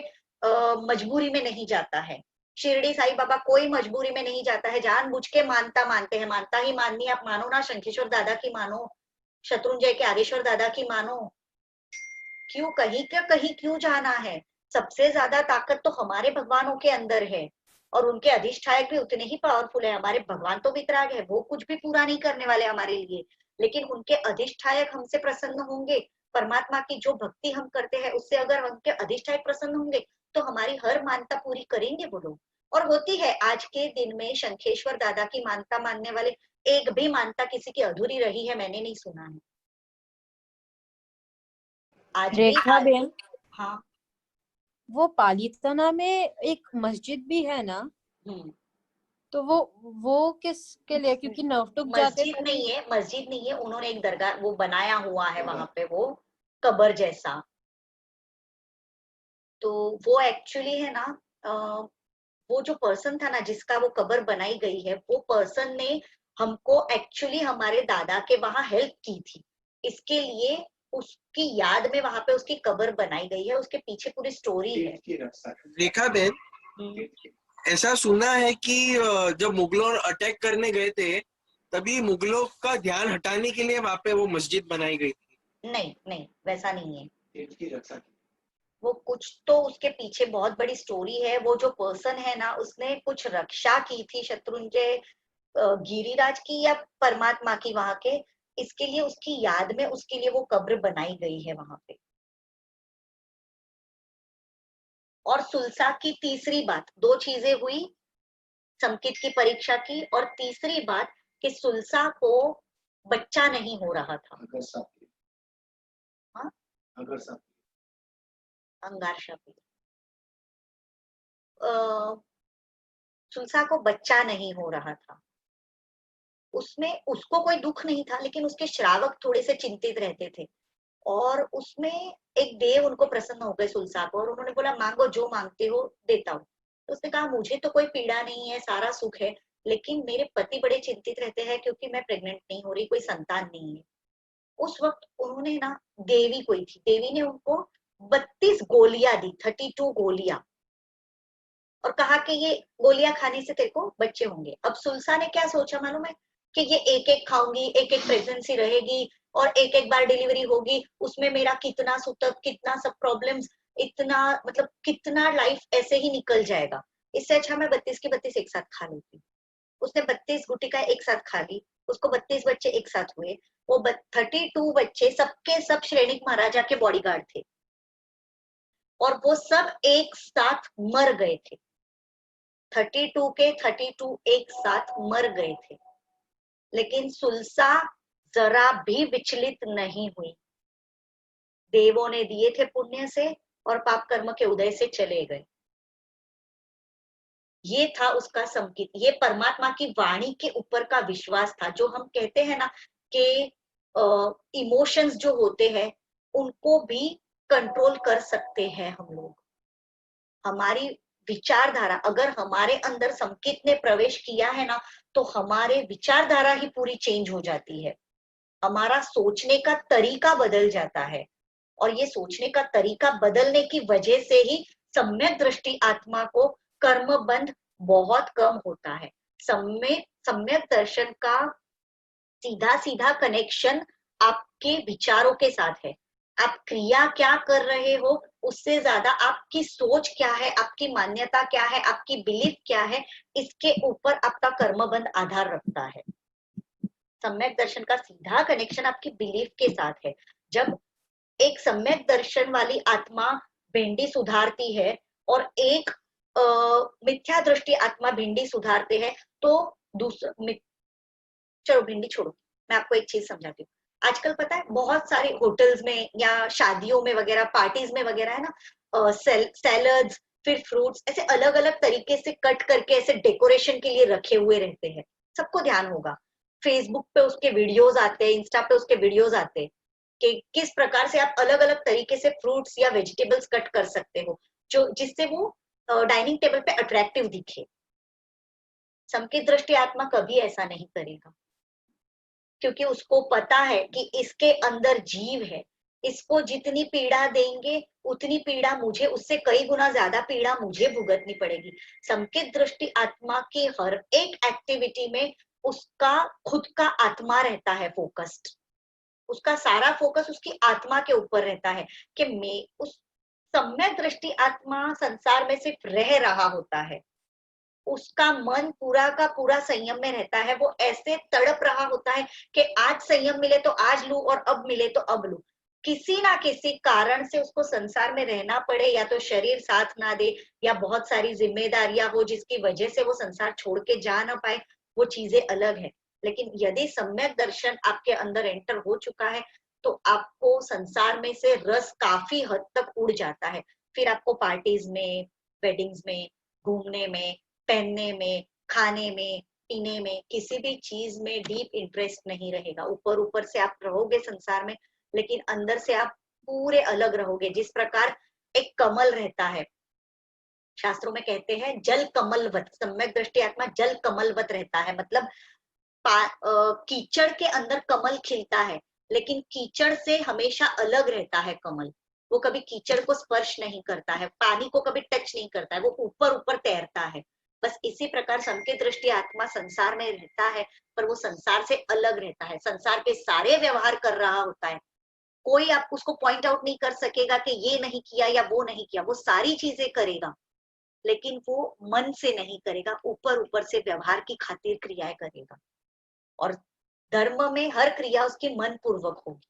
मजबूरी में नहीं जाता है। शिरडी साईं बाबा कोई मजबूरी में नहीं जाता है, जानबूझ के मानते हैं, मानता ही माननी, आप मानो ना शंखेश्वर दादा की मानो, शत्रुंजय के आगेश्वर दादा की मानो, क्यों कहीं क्यों जाना है? सबसे ज्यादा ताकत तो हमारे भगवानों के अंदर है और उनके अधिष्ठायक भी उतने ही पावरफुल है। हमारे भगवान तो वितराग है, वो कुछ भी पूरा नहीं करने वाले हमारे लिए, लेकिन उनके अधिष्ठायक हमसे प्रसन्न होंगे। परमात्मा की जो भक्ति हम करते हैं उससे अगर उनके अधिष्ठायक प्रसन्न होंगे तो हमारी हर मानता पूरी करेंगे वो लोग। और होती है, आज के दिन में शंखेश्वर दादा की मानता मानने वाले एक भी मानता किसी की अधूरी रही है मैंने नहीं सुना है। आज रेखा भी बेन, हाँ, वो पालिताना में एक मस्जिद भी है ना, तो वो किसके लिए? क्योंकि नवटुक जाते मस्जिद तो नहीं है, मस्जिद नहीं है, उन्होंने एक दरगाह वो बनाया हुआ है वहां पे, वो कब्र जैसा। तो वो एक्चुअली है ना, वो जो पर्सन था ना जिसका वो कब्र बनाई गई है, वो पर्सन ने हमको एक्चुअली हमारे दादा के वहां हेल्प की थी, इसके लिए उसकी याद में वहां पे उसकी कब्र बनाई गई है, उसके पीछे पूरी स्टोरी है। रेखा बेन, ऐसा सुना है कि जब मुगलों अटैक करने गए थे तभी मुगलों का ध्यान हटाने के लिए वहां पे वो मस्जिद बनाई गई थी। नहीं, वैसा नहीं है। वो कुछ तो उसके पीछे बहुत बड़ी स्टोरी है। वो जो पर्सन है ना, उसने कुछ रक्षा की थी शत्रुंजय गिरिराज की या परमात्मा की वहां के, इसके लिए उसकी याद में उसके लिए वो कब्र बनाई गई है वहां पे। और सुलसा की तीसरी बात, दो चीजें हुई, संकित की परीक्षा की, और तीसरी बात कि सुलसा को बच्चा नहीं हो रहा था। हाँ? अंगारशापी। सुलसा को बच्चा नहीं हो रहा था, उसमें उसको कोई दुख नहीं था, लेकिन उसके श्रावक थोड़े से चिंतित रहते थे। और उसमें एक देव उनको प्रसन्न हो गए सुलसा को, और उन्होंने बोला मांगो जो मांगते हो देता हूँ। तो उसने कहा मुझे तो कोई पीड़ा नहीं है, सारा सुख है, लेकिन मेरे पति बड़े चिंतित रहते हैं क्योंकि मैं प्रेग्नेंट नहीं हो रही, कोई संतान नहीं है। उस वक्त उन्होंने ना, देवी कोई थी, देवी ने उनको 32 गोलियां दी, 32 गोलियां, और कहा कि ये गोलियां खाने से तेरे को बच्चे होंगे। अब सुलसा ने क्या सोचा मालूम है, कि ये एक एक खाऊंगी, एक एक प्रेगनेंसी रहेगी और एक एक बार डिलीवरी होगी, उसमें मेरा कितना सूतक, कितना सब प्रॉब्लम्स, इतना मतलब कितना लाइफ ऐसे ही निकल जाएगा, इससे अच्छा मैं 32 की 32 एक साथ खा लेती। उसने 32 गुटिका एक साथ खा ली, उसको 32 बच्चे एक साथ हुए। वो 32 बच्चे सबके सब श्रेणिक महाराजा के बॉडीगार्ड थे और वो सब एक साथ मर गए थे। 32 के 32 एक साथ मर गए थे, लेकिन सुलसा जरा भी विचलित नहीं हुई। देवों ने दिए थे पुण्य से और पाप कर्म के उदय से चले गए। ये था उसका संकेत, ये परमात्मा की वाणी के ऊपर का विश्वास था। जो हम कहते हैं ना कि इमोशंस जो होते हैं उनको भी कंट्रोल कर सकते हैं हम लोग। हमारी विचारधारा, अगर हमारे अंदर संकेत ने प्रवेश किया है ना, तो हमारे विचारधारा ही पूरी चेंज हो जाती है, हमारा सोचने का तरीका बदल जाता है। और ये सोचने का तरीका बदलने की वजह से ही सम्यक दृष्टि आत्मा को कर्म बंध बहुत कम होता है। सम्यक दर्शन का सीधा सीधा कनेक्शन आपके विचारों के साथ है। आप क्रिया क्या कर रहे हो उससे ज्यादा आपकी सोच क्या है, आपकी मान्यता क्या है, आपकी बिलीफ क्या है, इसके ऊपर आपका कर्मबंध आधार रखता है। सम्यक दर्शन का सीधा कनेक्शन आपकी बिलीफ के साथ है। जब एक सम्यक दर्शन वाली आत्मा भिंडी सुधारती है और एक मिथ्या दृष्टि आत्मा भिंडी सुधारते हैं, तो दूसरा, चलो भिंडी छोड़ो, मैं आपको एक चीज समझाती हूँ। आजकल पता है बहुत सारे होटल्स में या शादियों में वगैरह, पार्टीज में वगैरह है ना, सैलड्स, फिर फ्रूट्स ऐसे अलग अलग तरीके से कट करके ऐसे डेकोरेशन के लिए रखे हुए रहते हैं। सबको ध्यान होगा, फेसबुक पे उसके वीडियोस आते हैं, इंस्टा पे उसके वीडियोस आते हैं कि किस प्रकार से आप अलग अलग तरीके से फ्रूट्स या वेजिटेबल्स कट कर सकते हो, जो जिससे वो डाइनिंग टेबल पे अट्रैक्टिव दिखे। संकेत दृष्टि आत्मा कभी ऐसा नहीं करेगा, क्योंकि उसको पता है कि इसके अंदर जीव है, इसको जितनी पीड़ा देंगे उतनी पीड़ा मुझे, उससे कई गुना ज्यादा पीड़ा मुझे भुगतनी पड़ेगी। संकेत दृष्टि आत्मा की हर एक एक्टिविटी में उसका खुद का आत्मा रहता है फोकस्ड, उसका सारा फोकस उसकी आत्मा के ऊपर रहता है कि मैं उस सम्यक दृष्टि आत्मा संसार में सिर्फ रह रहा होता है, उसका मन पूरा का पूरा संयम में रहता है। वो ऐसे तड़प रहा होता है कि आज संयम मिले तो आज लूं और अब मिले तो अब लूं। किसी ना किसी कारण से उसको संसार में रहना पड़े, या तो शरीर साथ ना दे या बहुत सारी जिम्मेदारियां हो जिसकी वजह से वो संसार छोड़ के जा ना पाए, वो चीजें अलग है। लेकिन यदि सम्यक दर्शन आपके अंदर एंटर हो चुका है तो आपको संसार में से रस काफी हद तक उड़ जाता है। फिर आपको पार्टीज में, वेडिंग्स में, घूमने में, पहनने में, खाने में, पीने में, किसी भी चीज में डीप इंटरेस्ट नहीं रहेगा। ऊपर ऊपर से आप रहोगे संसार में, लेकिन अंदर से आप पूरे अलग रहोगे। जिस प्रकार एक कमल रहता है, शास्त्रों में कहते हैं जल कमलवत, सम्यक दृष्टि आत्मा जल कमलवत रहता है, मतलब कीचड़ के अंदर कमल खिलता है, लेकिन कीचड़ से हमेशा अलग रहता है कमल। वो कभी कीचड़ को स्पर्श नहीं करता है, पानी को कभी टच नहीं करता है, वो ऊपर ऊपर तैरता है। बस इसी प्रकार संकेत दृष्टि आत्मा संसार में रहता है, पर वो संसार से अलग रहता है, संसार के सारे व्यवहार कर रहा होता है। कोई आप उसको पॉइंट आउट नहीं कर सकेगा कि ये नहीं किया या वो नहीं किया, वो सारी चीजें करेगा, लेकिन वो मन से नहीं करेगा, ऊपर ऊपर से व्यवहार की खातिर क्रियाएं करेगा। और धर्म में हर क्रिया उसकी मन पूर्वक होगी।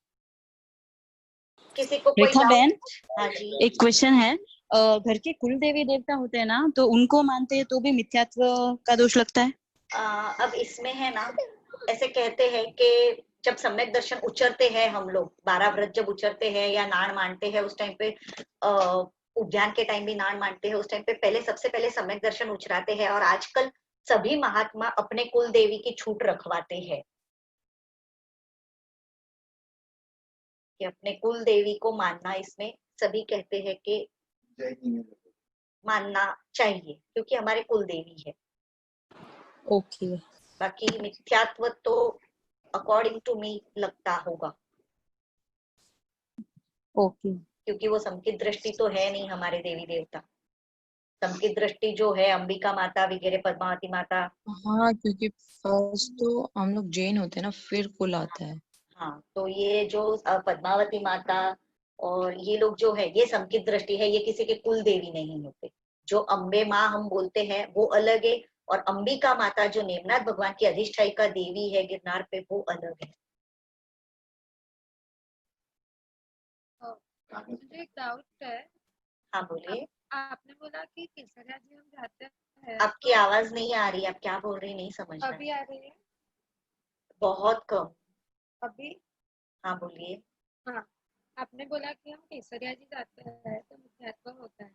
किसी को कोई रेखा बहन, हाँ जी, एक क्वेश्चन है। घर के कुल देवी देवता होते हैं ना, तो उनको मानते हैं तो भी मिथ्यात्व का दोष लगता है? अब इसमें है ना, ऐसे कहते हैं कि जब सम्यक दर्शन उचरते हैं, हम लोग 12 व्रत जब उचरते हैं या नाण मानते हैं, उस टाइम पे उद्यान के टाइम भी नाण मानते हैं, उस टाइम पे पहले सबसे पहले सम्यक दर्शन उचराते हैं। और आजकल सभी महात्मा अपने कुल देवी की छूट रखवाते हैं कि अपने कुल देवी को मानना, इसमें सभी कहते हैं कि मानना चाहिए क्योंकि हमारे कुल देवी है। ओके। बाकी मिथ्यात्व तो अकॉर्डिंग टू मी लगता होगा। ओके। क्योंकि वो संकित दृष्टि तो है नहीं हमारे देवी देवता। संकित दृष्टि जो है अंबिका माता वगैरह, पद्मावती माता। हाँ, क्योंकि फर्स्ट तो हम लोग जैन होते हैं ना, फिर कुल आता है। हाँ, तो ये जो पद्मावती माता और ये लोग जो है, ये संकित दृष्टि है, ये किसी के कुल देवी नहीं होते। जो अम्बे माँ हम बोलते हैं वो अलग है, और अंबिका माता जो नेमनाथ भगवान की अधिष्ठायिका देवी है गिरनार पे, वो अलग है। मुझे एक डाउट है। हाँ बोलिए। आपने बोला कि केसरिया जी हम जाते हैं, आपकी आवाज नहीं आ रही, आप क्या बोल रही नहीं समझ रहा। अभी आ रही है? बहुत कम। अभी? हाँ बोलिए। हाँ, आपने बोला कि हम केसरिया जी जाते हैं तो मिथ्यात्व होता है,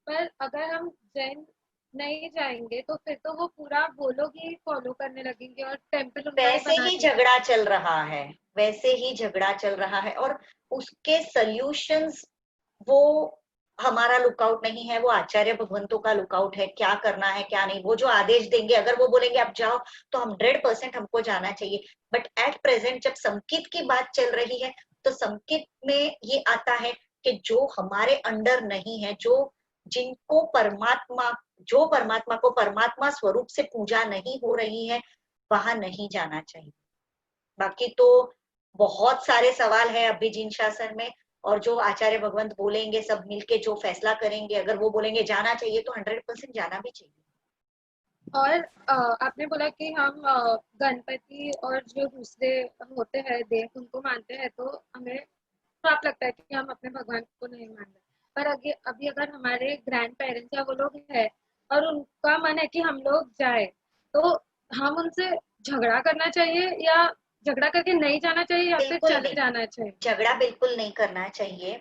पर अगर हम जैन नहीं जाएंगे तो फिर तो वो पूरा वो लोग ही फॉलो करने लगेंगे और टेम्पल उनका ही वैसे बना ही देंगे। झगड़ा चल रहा है, वैसे ही झगड़ा चल रहा है, और उसके सॉल्यूशंस वो हमारा लुकआउट नहीं है, वो आचार्य भगवंतों का लुकआउट है। क्या करना है क्या नहीं, वो जो आदेश देंगे, अगर वो बोलेंगे आप जाओ तो 100% हमको जाना चाहिए। बट एट प्रेजेंट जब संकित की बात चल रही है, तो संकित में ये आता है कि जो हमारे अंडर नहीं है, जो जिनको परमात्मा, जो परमात्मा को परमात्मा स्वरूप से पूजा नहीं हो रही है, वहां नहीं जाना चाहिए। बाकी तो बहुत सारे सवाल है अभिजीन शासन में, और जो आचार्य भगवंत बोलेंगे सब मिलके जो फैसला करेंगे, अगर वो बोलेंगे जाना चाहिए तो 100% जाना भी चाहिए। और आपने बोला कि हम गणपति और जो दूसरे होते हैं देव उनको मानते हैं, तो हमें पाप लगता है कि हम अपने भगवान को नहीं मान रहे। पर अभी अगर हमारे ग्रैंड पेरेंट्स या वो लोग हैं और उनका मन है कि हम लोग जाए, तो हम उनसे झगड़ा करना चाहिए या झगड़ा करके नहीं जाना चाहिए या फिर बिल्कुल चले नहीं, जाना चाहिए? झगड़ा बिल्कुल नहीं करना चाहिए।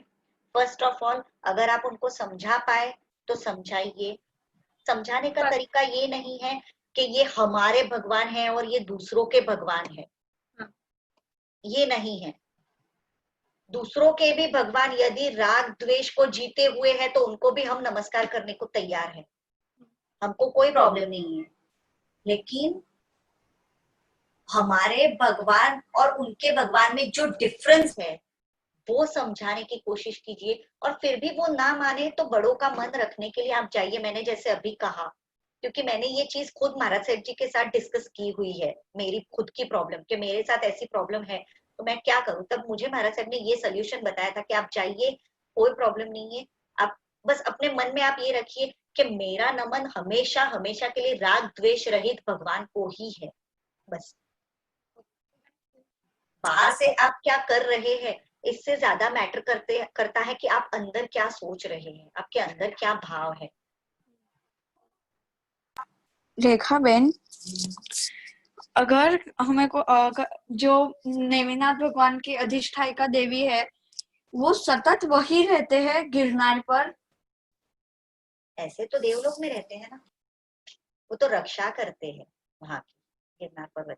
फर्स्ट ऑफ ऑल अगर आप उनको समझा पाए तो समझाइए। समझाने का तरीका ये नहीं है कि ये हमारे भगवान हैं और ये दूसरों के भगवान हैं, ये नहीं है। दूसरों के भी भगवान यदि राग द्वेष को जीते हुए हैं तो उनको भी हम नमस्कार करने को तैयार हैं, हमको कोई प्रॉब्लम नहीं है। लेकिन हमारे भगवान और उनके भगवान में जो डिफरेंस है वो समझाने की कोशिश कीजिए। और फिर भी वो ना माने तो बड़ों का मन रखने के लिए आप जाइए। मैंने जैसे अभी कहा, क्योंकि मैंने ये चीज खुद महाराज साहब जी के साथ डिस्कस की हुई है, मेरी खुद की प्रॉब्लम कि मेरे साथ ऐसी प्रॉब्लम है तो मैं क्या करूं। तब मुझे महाराज साहब ने ये सोल्यूशन बताया था कि आप जाइए, कोई प्रॉब्लम नहीं है। आप बस अपने मन में आप ये रखिए कि मेरा नमन हमेशा हमेशा के लिए राग द्वेष रहित भगवान को ही है। बस बाहर से आप क्या कर रहे हैं इससे ज्यादा मैटर करता है कि आप अंदर क्या सोच रहे हैं, आपके अंदर क्या भाव है। रेखा बहन, अगर हमें को जो नेमिनाथ भगवान की अधिष्ठायिका देवी है वो सतत वही रहते हैं गिरनार पर, ऐसे तो देवलोक में रहते हैं ना, वो तो रक्षा करते हैं वहां की गिरनार पर्वत।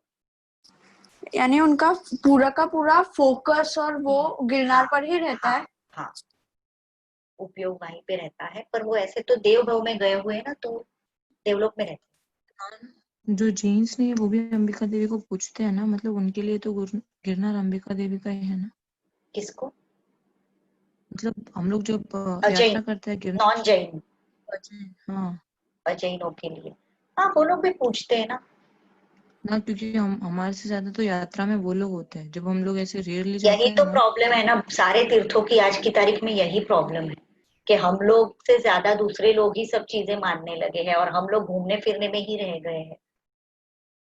यानी उनका पूरा का पूरा फोकस और वो गिरनार पर ही रहता है। हाँ, उपयोग वहीं पे रहता है, पर वो ऐसे तो देवभव में गए हुए हैं ना, तो देवलोक में रहते हैं। जो जेन्स नहीं है वो भी अंबिका देवी को पूछते हैं ना, मतलब उनके लिए तो गिरनार अंबिका देवी का ही है ना। किसको? मतलब हम लोग जब अजैन, यात्रा करते हैं गिरनार, नॉन जैन, हाँ अजैनों के लिए हाँ वो लोग भी पूछते हैं ना। ना, क्योंकि हम हमारे से ज्यादा तो यात्रा में वो लोग होते हैं, जब हम लोग ऐसे रेयरली जाते यही हैं तो ना। प्रॉब्लम है ना, सारे तीर्थों की आज की तारीख में यही प्रॉब्लम है कि हम लोग से ज्यादा दूसरे लोग ही सब चीजें मानने लगे हैं और हम लोग घूमने फिरने में ही रह गए हैं।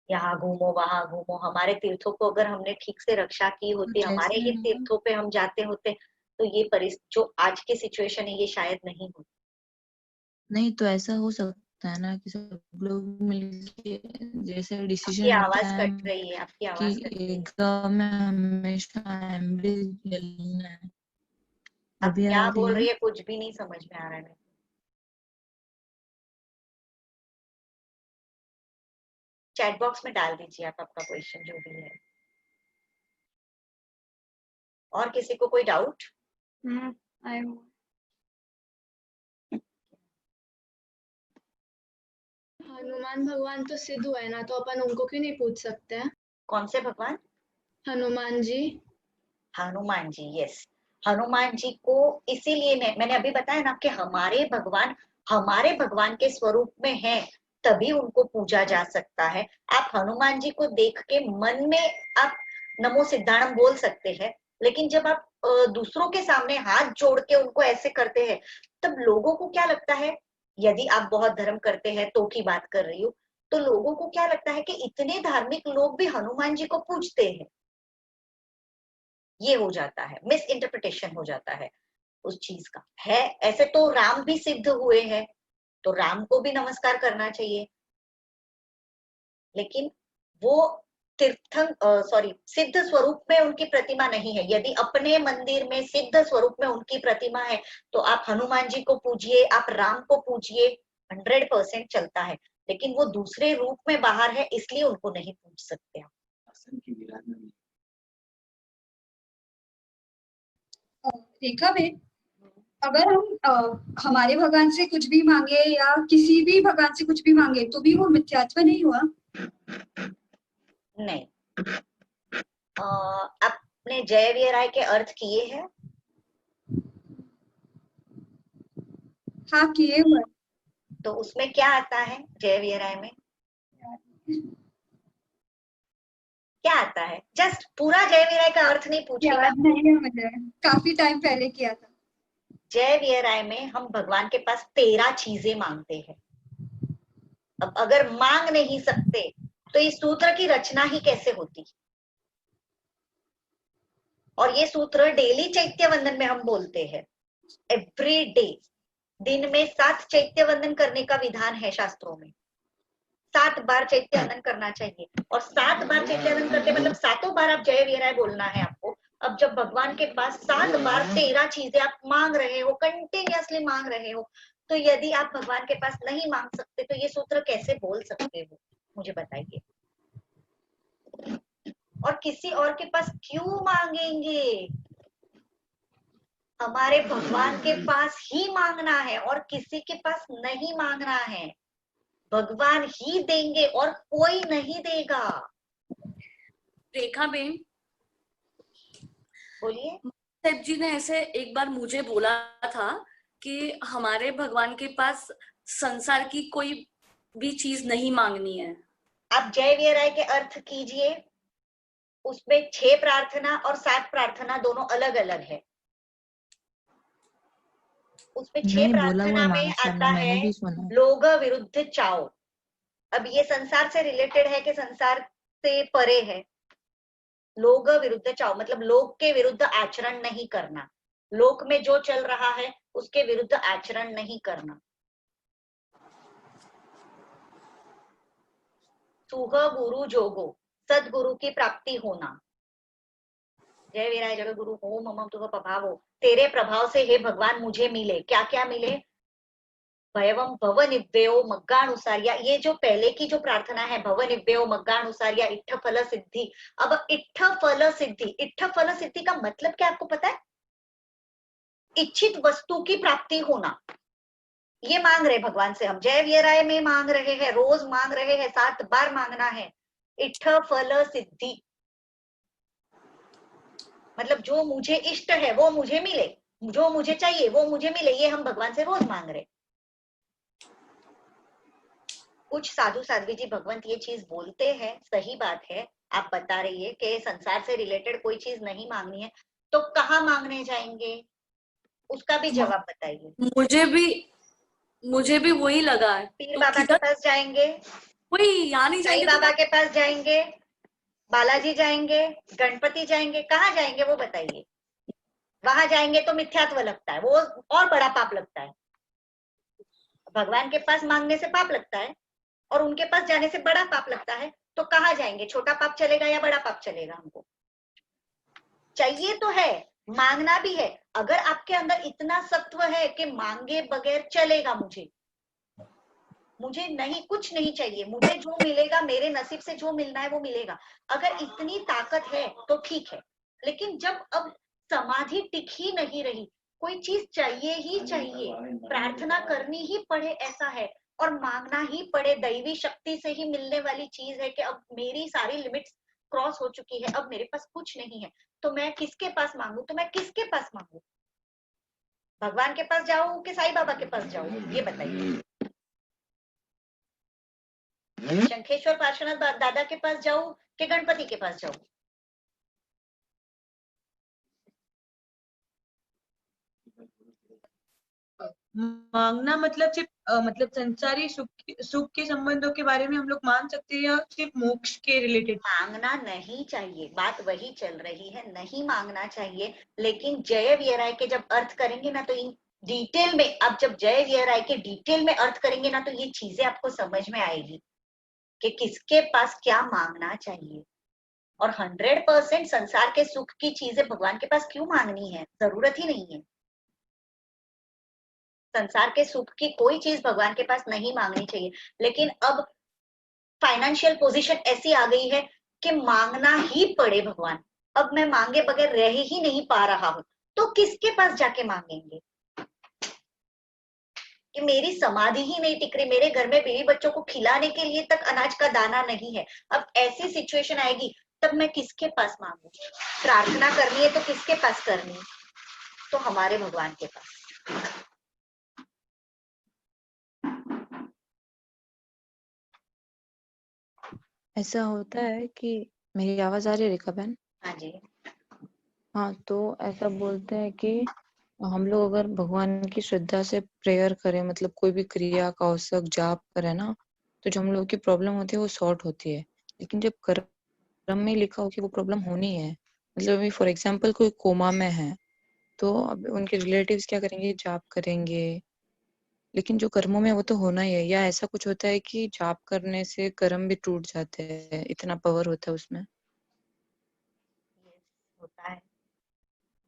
यहाँ घूमो वहां घूमो, हमारे तीर्थों को अगर हमने ठीक से रक्षा की होती, हमारे ही तीर्थों पे हम जाते होते तो ये जो आज की सिचुएशन है ये शायद नहीं होती। नहीं तो ऐसा हो सकता है ना कि सब लोग मिलके जैसे आपकी डिसीजन लेते आवाज हैं कट रही है, आपकी कि आवाज कट रही है। एक गांव में हमेशा एम्बुलेंस चलना है। आप अभी क्या आ रही बोल है? रही है कुछ भी नहीं समझ में आ रहा है। चैट बॉक्स में डाल दीजिए आप आपका क्वेश्चन जो भी है। और किसी को कोई डाउट? हनुमान भगवान तो सिद्ध हुए ना, तो अपन उनको क्यों नहीं पूछ सकते हैं? कौन से भगवान? हनुमान जी। हनुमान जी, यस। हनुमान जी को इसीलिए मैंने अभी बताया ना कि हमारे भगवान के स्वरूप में हैं, तभी उनको पूजा जा सकता है। आप हनुमान जी को देख के मन में आप नमो सिद्धाणम बोल सकते हैं, लेकिन जब आप दूसरों के सामने हाथ जोड़ के उनको ऐसे करते हैं तब लोगों को क्या लगता है, यदि आप बहुत धर्म करते हैं तो की बात कर रही हूँ, तो लोगों को क्या लगता है कि इतने धार्मिक लोग भी हनुमान जी को पूजते हैं। ये हो जाता है, मिस इंटरप्रिटेशन हो जाता है उस चीज का। है ऐसे तो राम भी सिद्ध हुए हैं, तो राम को भी नमस्कार करना चाहिए, लेकिन वो सिद्ध स्वरूप में उनकी प्रतिमा नहीं है। यदि अपने मंदिर में सिद्ध स्वरूप में उनकी प्रतिमा है तो आप हनुमान जी को पूजिए, आप राम को पूजिए, 100% चलता है। लेकिन वो दूसरे रूप में बाहर है, इसलिए उनको नहीं पूज सकते आप। रेखा बहन, अगर हम हमारे भगवान से कुछ भी मांगे या किसी भी भगवान से कुछ भी मांगे तो भी वो मिथ्यात्व नहीं हुआ? नहीं। आपने जय वीराय के अर्थ किए हैं? हाँ किए हुए। तो उसमें क्या आता है जय वीराय में? क्या आता है? जस्ट पूरा जय वीराय का अर्थ नहीं पूछिएगा। याद नहीं है मुझे, काफी टाइम पहले किया था। जय वीराय में हम भगवान के पास 13 चीजें मांगते हैं। अब अगर मांग नहीं सकते तो इस सूत्र की रचना ही कैसे होती? और ये सूत्र डेली चैत्य वंदन में हम बोलते हैं, एवरी डे। दिन में 7 चैत्य वंदन करने का विधान है शास्त्रों में। 7 बार चैत्यानंद करना चाहिए। और 7 बार चैत्यानंद करते मतलब 7 बार आप जय वीराय बोलना है आपको। अब जब भगवान के पास 7 बार 13 चीजें आप मांग रहे हो, कंटिन्यूअसली मांग रहे हो, तो यदि आप भगवान के पास नहीं मांग सकते तो ये सूत्र कैसे बोल सकते हो, मुझे बताइए। और किसी और के पास क्यों मांगेंगे? हमारे भगवान के पास ही मांगना है और किसी के पास नहीं मांगना है। भगवान ही देंगे और कोई नहीं देगा। रेखा बेन, बोलिए। सेठ जी ने ऐसे एक बार मुझे बोला था कि हमारे भगवान के पास संसार की कोई भी चीज नहीं मांगनी है। आप जय वीराय के अर्थ कीजिए। उसमें 6 प्रार्थना और 7 प्रार्थना दोनों अलग अलग है। उसमें 6 प्रार्थना में आता है लोग विरुद्ध चाओ। अब ये संसार से रिलेटेड है कि संसार से परे है। लोग विरुद्ध चाओ मतलब लोक के विरुद्ध आचरण नहीं करना। लोक में जो चल रहा है उसके विरुद्ध आचरण नहीं करना। सुह गुरु जोगो, सदगुरु की प्राप्ति होना। जय वीराय जगत गुरु हो मम तुह प्रभावो, तेरे प्रभाव से हे भगवान मुझे मिले। क्या क्या मिले? भयवम भव निव्यो मग्गानुसारिया, ये जो पहले की जो प्रार्थना है, भव निव्यो मग्गानुसारिया इट्ठ फल सिद्धि। अब इट्ठ फल सिद्धि, इट्ठ फल सिद्धि का मतलब क्या आपको पता है? इच्छित वस्तु की प्राप्ति होना। ये मांग रहे भगवान से हम, जय वीराय में मांग रहे हैं, रोज मांग रहे हैं, 7 बार मांगना है। इट्ठ फल सिद्धि मतलब जो मुझे इष्ट है वो मुझे मिले, जो मुझे चाहिए वो मुझे मिले, ये हम भगवान से रोज मांग रहे। कुछ साधु साध्वी जी भगवंत ये चीज बोलते हैं, सही बात है, आप बता रही है कि संसार से रिलेटेड कोई चीज नहीं मांगनी है, तो कहाँ मांगने जाएंगे? उसका भी जवाब बताइए। मुझे भी वही लगा है। पीर बाबा के पास जाएंगे, वही यहाँ नहीं साईं जाएंगे, बाबा के पास जाएंगे, बालाजी जाएंगे, गणपति जाएंगे, कहाँ जाएंगे वो बताइए। वहां जाएंगे तो मिथ्यात्व लगता है, वो और बड़ा पाप लगता है। भगवान के पास मांगने से पाप लगता है और उनके पास जाने से बड़ा पाप लगता है, तो कहाँ जाएंगे? छोटा पाप चलेगा या बड़ा पाप चलेगा? हमको चाहिए तो है, मांगना भी है। अगर आपके अंदर इतना सत्व है कि मांगे बगैर चलेगा, मुझे नहीं कुछ नहीं चाहिए, मुझे जो मिलेगा, मेरे नसीब से जो मिलना है वो मिलेगा, अगर इतनी ताकत है तो ठीक है। लेकिन जब अब समाधि टिक ही नहीं रही, कोई चीज चाहिए ही चाहिए, प्रार्थना करनी ही पड़े ऐसा है, और मांगना ही पड़े, दैवी शक्ति से ही मिलने वाली चीज है कि अब मेरी सारी लिमिट्स क्रॉस हो चुकी है, अब मेरे पास कुछ नहीं है, तो मैं किसके पास मांगू? तो मैं किसके पास मांगू? भगवान के पास जाऊं कि साईं बाबा के पास जाऊं? ये बताइए। शंखेश्वर पार्श्वनाथ दादा के पास जाऊं कि गणपति के पास जाऊं? मांगना मतलब सिर्फ मतलब संसारी सुख के संबंधों के बारे में हम लोग मांग सकते हैं या सिर्फ मोक्ष के रिलेटेड? मांगना नहीं चाहिए, बात वही चल रही है, नहीं मांगना चाहिए। लेकिन जय वीराय के जब अर्थ करेंगे ना, तो इन डिटेल में, अब जब जय वीराय के डिटेल में अर्थ करेंगे ना, तो ये चीजें आपको समझ में आएगी कि किसके पास क्या मांगना चाहिए। और 100% संसार के सुख की चीजें भगवान के पास क्यों मांगनी है? जरूरत ही नहीं है। संसार के सुख की कोई चीज भगवान के पास नहीं मांगनी चाहिए। लेकिन अब फाइनेंशियल पोजीशन ऐसी आ गई है कि मांगना ही पड़े भगवान। अब मैं मांगे बगैर रह ही नहीं पा रहा हूं, तो किसके पास जाके मांगेंगे? कि मेरी समाधि ही नहीं टिक रही, मेरे घर में बीवी बच्चों को खिलाने के लिए तक अनाज का दाना नहीं है। अब ऐसी सिचुएशन आएगी, तब मैं किसके पास मांगू? प्रार्थना करनी है तो किसके पास करनी? तो हमारे भगवान के पास। ऐसा होता है कि मेरी आवाज आ रही है रेखा बहन? हाँ जी। हाँ, तो ऐसा बोलते हैं कि हम लोग अगर भगवान की श्रद्धा से प्रेयर करें, मतलब कोई भी क्रिया का औसक जाप करें ना, तो जो हम लोग की प्रॉब्लम होती है वो सॉर्ट होती है। लेकिन जब कर्म में लिखा हो कि वो प्रॉब्लम होनी है, मतलब अभी फॉर एग्जाम्पल कोई कोमा में है, तो अब उनके रिलेटिव्स क्या करेंगे? जाप करेंगे, लेकिन जो कर्मों में वो तो होना ही है, या ऐसा कुछ होता है कि जाप करने से कर्म भी टूट जाते हैं, इतना पावर होता है उसमें? होता है।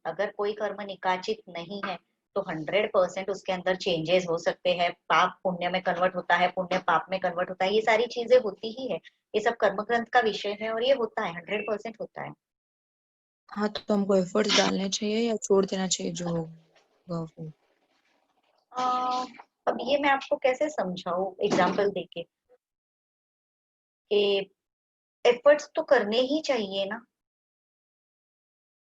अगर कोई कर्म निकाचित नहीं है तो 100% उसके अंदर चेंजेस हो सकते हैं। पाप पुण्य में कन्वर्ट होता है, पुण्य पाप में कन्वर्ट होता है, ये सारी चीजें होती ही है। ये सब कर्म ग्रंथ का विषय है और ये होता है, 100% होता है। हाँ, तो हमको एफर्ट्स डालने चाहिए या छोड़ देना चाहिए जो होगा वो? अब ये मैं आपको कैसे समझाऊं एग्जाम्पल देके कि एफर्ट्स तो करने ही चाहिए ना।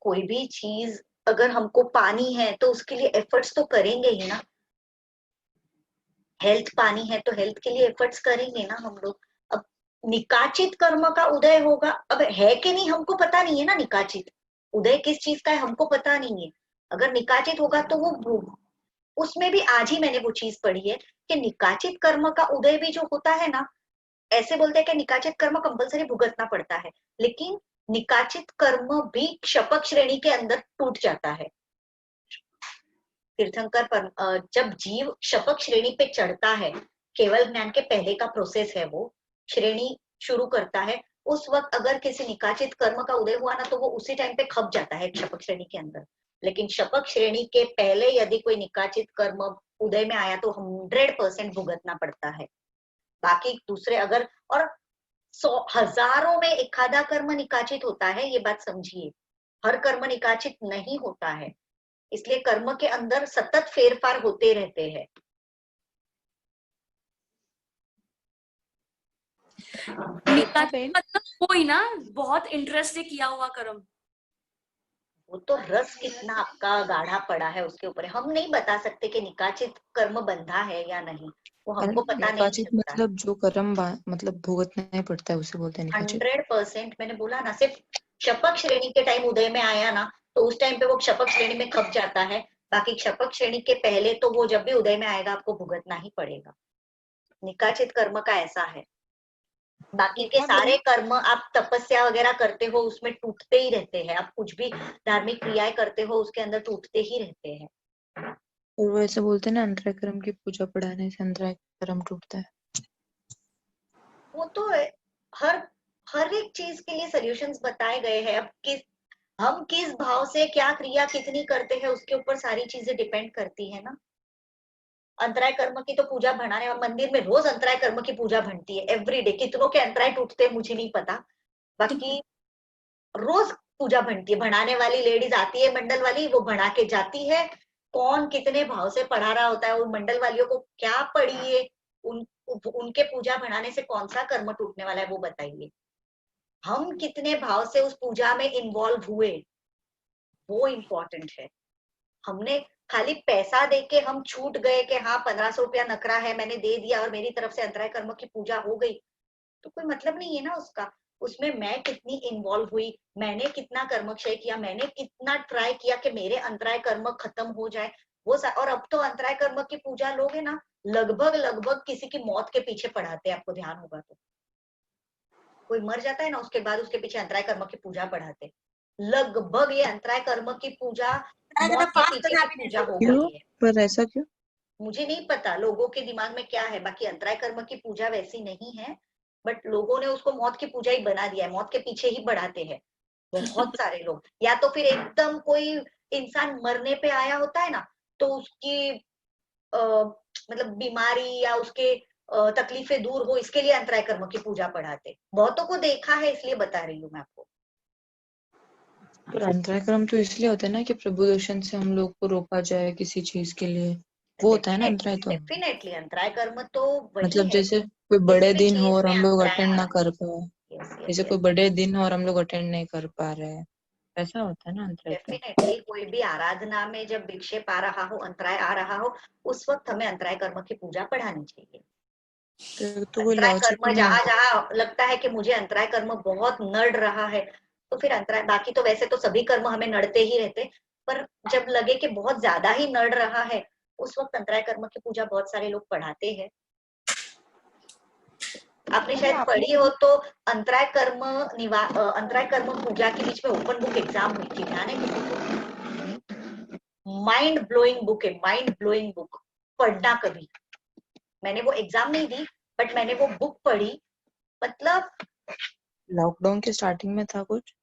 कोई भी चीज अगर हमको पानी है तो उसके लिए एफर्ट्स तो करेंगे ही ना। हेल्थ पानी है तो हेल्थ के लिए एफर्ट्स करेंगे ना हम लोग। अब निकाचित कर्म का उदय होगा, अब है कि नहीं हमको पता नहीं है ना। निकाचित उदय किस चीज का है हमको पता नहीं है। अगर निकाचित होगा तो वो उसमें भी आज ही मैंने वो चीज पढ़ी है कि निकाचित कर्म का उदय भी जो होता है ना, ऐसे बोलते हैं कि निकाचित कर्म कंपलसरी भुगतना पड़ता है, लेकिन निकाचित कर्म भी क्षपक श्रेणी के अंदर टूट जाता है। तीर्थंकर पर जब जीव क्षपक श्रेणी पे चढ़ता है, केवल ज्ञान के पहले का प्रोसेस है, वो श्रेणी शुरू करता है, उस वक्त अगर किसी निकाचित कर्म का उदय हुआ ना तो वो उसी टाइम पे खप जाता है क्षपक श्रेणी के अंदर। लेकिन क्षपक श्रेणी के पहले यदि कोई निकाचित कर्म उदय में आया तो 100% भुगतना पड़ता है। बाकी दूसरे अगर और 100,000 में एखादा कर्म निकाचित होता है, ये बात समझिए। हर कर्म निकाचित नहीं होता है, इसलिए कर्म के अंदर सतत फेरफार होते रहते हैं। निकाचित मतलब कोई ना बहुत इंटरेस्ट से किया हुआ कर्म। वो तो रस कितना आपका गाढ़ा पड़ा है उसके ऊपर है। हम नहीं बता सकते कि निकाचित कर्म बंधा है या नहीं, वो हमको पता नहीं निकाचित चलता। मतलब जो कर्म मतलब भुगतना ही पड़ता है उसे बोलते हैं निकाचित। 100% मैंने बोला ना, सिर्फ क्षपक श्रेणी के टाइम उदय में आया ना तो उस टाइम पे वो क्षपक श्रेणी में खप जाता है। बाकी क्षपक श्रेणी के पहले तो वो जब भी उदय में आएगा आपको भुगतना ही पड़ेगा। निकाचित कर्म का ऐसा है। बाकी के सारे कर्म आप तपस्या वगैरह करते हो उसमें टूटते ही रहते हैं। आप कुछ भी धार्मिक क्रियाएं करते हो उसके अंदर टूटते ही रहते हैं। और वो ऐसे बोलते हैं ना, अंतराय कर्म की पूजा पढ़ाने से अंतराय कर्म टूटता है। वो तो हर एक चीज के लिए सॉल्यूशंस बताए गए हैं। अब हम किस भाव से क्या क्रिया कितनी करते हैं उसके ऊपर सारी चीजें डिपेंड करती है ना। अंतराय कर्म की तो पूजा बढ़ाने मंदिर में रोज अंतराय कर्म की पूजा बनती है एवरीडे। कितनों के अंतराय टूटते हैं मुझे नहीं पता, बाकी रोज पूजा बनती है। बढ़ाने वाली लेडीज आती है मंडल वाली, वो बढ़ा के जाती है। कौन कितने भाव से पढ़ा रहा होता है, उन मंडल वालियों को क्या पढ़िए, उनके पूजा बढ़ाने से कौन सा कर्म टूटने वाला है वो बताइए। हम कितने भाव से उस पूजा में इन्वॉल्व हुए वो इम्पोर्टेंट है। हमने खाली पैसा देके हम छूट गए कि हाँ 1500 रुपया नकरा है मैंने दे दिया और मेरी तरफ से अंतराय कर्म की पूजा हो गई, तो कोई मतलब नहीं है ना उसका। उसमें मैं कितनी इन्वॉल्व हुई, मैंने कितना कर्मक्षय किया, मैंने कितना ट्राई किया कि मेरे अंतराय कर्म खत्म हो जाए वो और अब तो अंतराय कर्म की पूजा लोग है ना लगभग किसी की मौत के पीछे पढ़ाते हैं। आपको ध्यान होगा तो कोई मर जाता है ना उसके बाद उसके पीछे अंतराय कर्म की पूजा पढ़ाते। लगभग ये अंतराय कर्म की पूजा मौत के पीछे की पूजा हो गई है। पर ऐसा क्यों? मुझे नहीं पता लोगों के दिमाग में क्या है, बाकी अंतराय कर्म की पूजा वैसी नहीं है, बट लोगों ने उसको मौत की पूजा ही बना दिया है। मौत के पीछे ही बढ़ाते हैं बहुत सारे लोग। या तो फिर एकदम कोई इंसान मरने पे आया होता है ना तो उसकी मतलब बीमारी या उसके तकलीफें दूर हो इसके लिए अंतराय कर्म की पूजा पढ़ाते। बहुतों को देखा है इसलिए बता रही हूँ मैं आपको। पर अंतराय कर्म तो इसलिए होता है ना कि प्रभु दर्शन से हम लोग को रोका जाए किसी चीज के लिए, वो होता है ना अंतराय। तो डेफिनेटली अंतराय कर्म तो वही मतलब है। जैसे कोई बड़े दिन हो चीज और में हम लोग अंतराय अटेंड ना आना कर पाए, जैसे कोई बड़े दिन हो और हम लोग अटेंड नहीं कर पा रहे हैं, ऐसा होता है ना अंतराय कर्म। डेफिनेटली कोई भी आराधना में जब विक्षेप आ रहा हो, अंतराय आ रहा हो, उस वक्त हमें अंतराय कर्म की पूजा पढ़ानी चाहिए। तो कोई अंतराय लॉजिक कर्म नहीं जहां है। जहां लगता है कि मुझे अंतराय कर्म बहुत नड़ रहा है तो फिर अंतराय, बाकी तो वैसे तो सभी कर्म हमें नड़ते ही रहते, पर जब लगे कि बहुत ज्यादा ही नड़ रहा है उस वक्त अंतराय कर्म की पूजा बहुत सारे लोग पढ़ाते हैं। आपने शायद पढ़ी हो तो अंतराय कर्म अंतराय कर्म पूजा के बीच में ओपन बुक एग्जाम हुई थी, ध्यान है किसी को? माइंड ब्लोइंग बुक है, माइंड ब्लोइंग बुक, पढ़ना कभी। मैंने वो एग्जाम नहीं दी, बट मैंने वो बुक पढ़ी। मतलब लॉकडाउन के स्टार्टिंग में था कुछ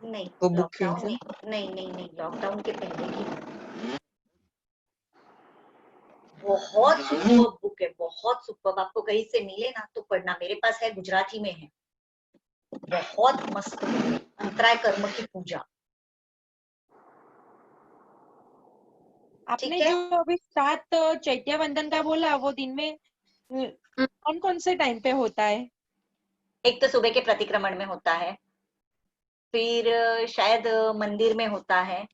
नहीं, वो बुक लॉकडाउन क्यों नहीं, लॉकडाउन के पहले की बहुत सुपर बुक है, बहुत सुपर। आपको कहीं से मिले ना तो पढ़ना, मेरे पास है, गुजराती में है, बहुत मस्त है, अंतराय कर्म की पूजा। आपने जो अभी 7 चैत्य वंदन का बोला, वो दिन में कौन कौन से टाइम पे होता है? एक तो सुबह के प्रतिक्रमण में होता है, फिर शायद मंदिर में होता है,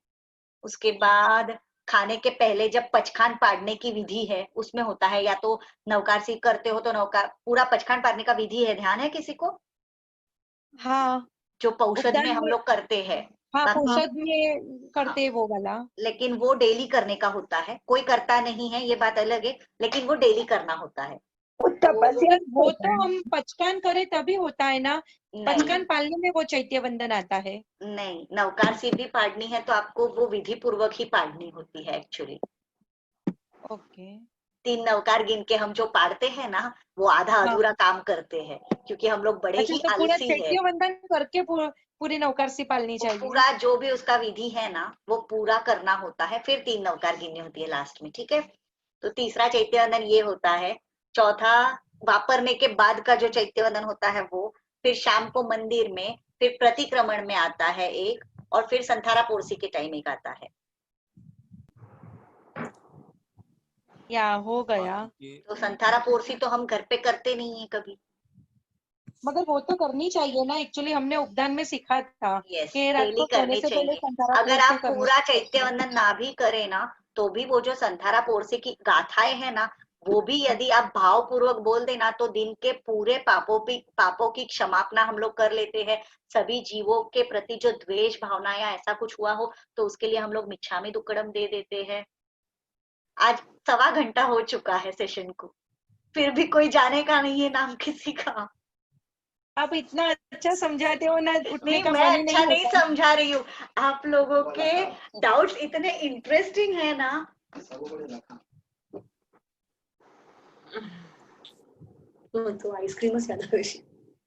उसके बाद खाने के पहले जब पचखान पाड़ने की विधि है उसमें होता है, या तो नवकारसी करते हो तो नवकार पूरा पचखान पाड़ने का विधि है, ध्यान है किसी को? हाँ, जो पौषध उपदान में हम लोग करते हैं। हाँ, तब पौषध में करते हैं वो वाला। लेकिन वो डेली करने का होता है, कोई करता नहीं है ये बात अलग है, लेकिन वो डेली करना होता है। वो तो हम पचकान करे तभी होता है ना, पचकान नहीं पालने में वो चैत्य वंदन आता है। नहीं, नवकारसी भी पाड़नी है तो आपको वो विधि पूर्वक ही पाड़नी होती है एक्चुअली। ओके। 3 नवकार गिन के हम जो पाड़ते हैं ना, वो आधा अधूरा काम करते हैं, क्योंकि हम लोग बड़े अच्छा, ही तो पूरा आलसी है। चैत्य वंदन करके पूरी नवकारसी पालनी चाहिए। पूरा जो भी उसका विधि है ना वो पूरा करना होता है, फिर 3 नवकार गिननी होती है लास्ट में, ठीक है। तो तीसरा चैत्य वंदन ये होता है। चौथा वापरने के बाद का जो चैत्य वंदन होता है वो, फिर शाम को मंदिर में, फिर प्रतिक्रमण में आता है एक, और फिर संथारा पोरसी के टाइम एक आता है। या हो गया। तो संथारा पोरसी तो हम घर पे करते नहीं है कभी, मगर वो तो करनी चाहिए ना, एक्चुअली हमने उपदान में सीखा था कि रात डेली को सोने करनी से पहले चाहिए। संतारा अगर पोरसी आप करनी पूरा चाहिए। चैत्य वंदन ना भी करें ना, तो भी वो जो संथारा पोरसी की गाथाएं है ना, वो भी यदि आप भाव पूर्वक बोल देना तो दिन के पूरे पापों की क्षमापना हम लोग कर लेते हैं। सभी जीवों के प्रति जो द्वेष भावना या ऐसा कुछ हुआ हो तो उसके लिए हम लोग मिच्छामी दुक्कडम दे देते हैं। आज 1.25 घंटा हो चुका है सेशन को, फिर भी कोई जाने का नहीं है नाम किसी का। आप इतना अच्छा समझाते हो ना, उठने नहीं, का मैं मन ही अच्छा नहीं होता। समझा रही हूँ, आप लोगों के डाउट्स इतने इंटरेस्टिंग है ना। तो आइसक्रीम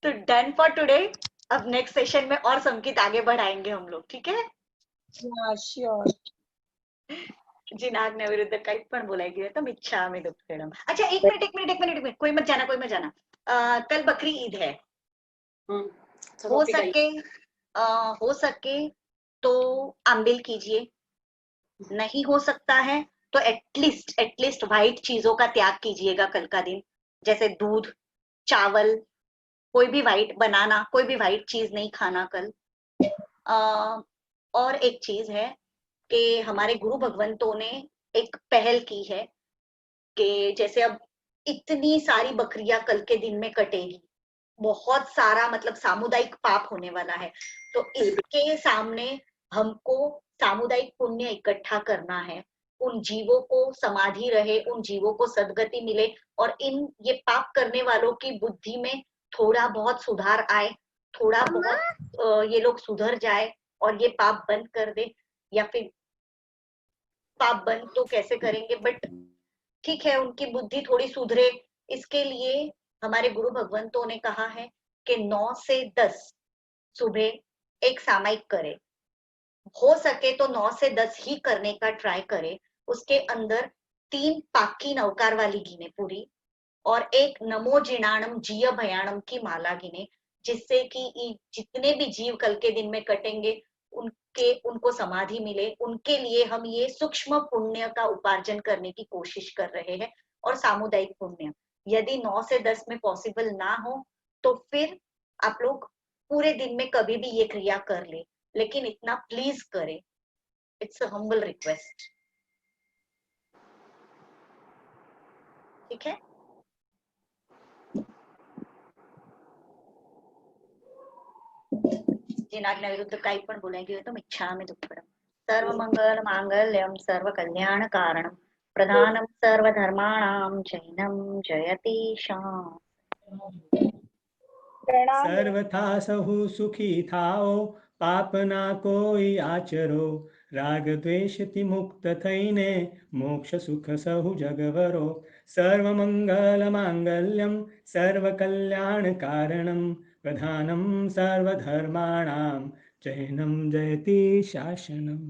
तो डन फॉर टुडे। अब नेक्स्ट सेशन में और संकेत आगे बढ़ाएंगे हम लोग, ठीक है। श्योर। जिनाग्न विरुद्ध काही पण बोलायची तर मिच्छामी दुक्कडम। अच्छा, एक मिनट, कोई मत जाना। कल बकरी ईद है, हो सके तो आंबिल कीजिए, नहीं हो सकता है तो एटलीस्ट व्हाइट चीजों का त्याग कीजिएगा कल का दिन, जैसे दूध, चावल, कोई भी व्हाइट, बनाना, कोई भी व्हाइट चीज नहीं खाना कल। और एक चीज है कि हमारे गुरु भगवंतों ने एक पहल की है कि जैसे अब इतनी सारी बकरियां कल के दिन में कटेगी, बहुत सारा मतलब सामुदायिक पाप होने वाला है, तो इसके सामने हमको सामुदायिक पुण्य इकट्ठा करना है। उन जीवों को समाधि रहे, उन जीवों को सदगति मिले, और ये पाप करने वालों की बुद्धि में थोड़ा बहुत सुधार आए, थोड़ा बहुत ये लोग सुधर जाए और ये पाप बंद कर दे। या फिर पाप बंद तो कैसे करेंगे, बट ठीक है, उनकी बुद्धि थोड़ी सुधरे, इसके लिए हमारे गुरु भगवंतों ने कहा है कि 9 से 10 सुबह एक सामायिक करे, हो सके तो 9 से 10 ही करने का ट्राई करे। उसके अंदर 3 पाकी नवकार वाली गिने पूरी, और एक नमो जिणाणम जीय भयाणम की माला गिने, जिससे कि जितने भी जीव कल के दिन में कटेंगे उनको समाधि मिले। उनके लिए हम ये सूक्ष्म पुण्य का उपार्जन करने की कोशिश कर रहे हैं। और सामुदायिक पुण्य यदि 9 से 10 में पॉसिबल ना हो तो फिर आप लोग पूरे दिन में कभी भी ये क्रिया कर ले, लेकिन इतना प्लीज करें, इट्स अ हम्बल रिक्वेस्ट, ठीक है। जिनाज्ञा विरुद्ध काही पण बोलायची तो मिच्छामि दुक्कडम। सर्व मंगल मांगल्यम सर्व कल्याण कारणम प्रधानम सर्व धर्माणाम जैनम जयति शाम। सर्वथा सहु सुखी थाओ, पाप ना कोई आचरो, राग द्वेष ति मुक्त थईने, मोक्ष सुख सहु जगवरो। सर्वमङ्गलमाङ्गल्यं सर्वकल्याणकारणं प्रधानं सर्वधर्माणां जैनं जयति शासनम्।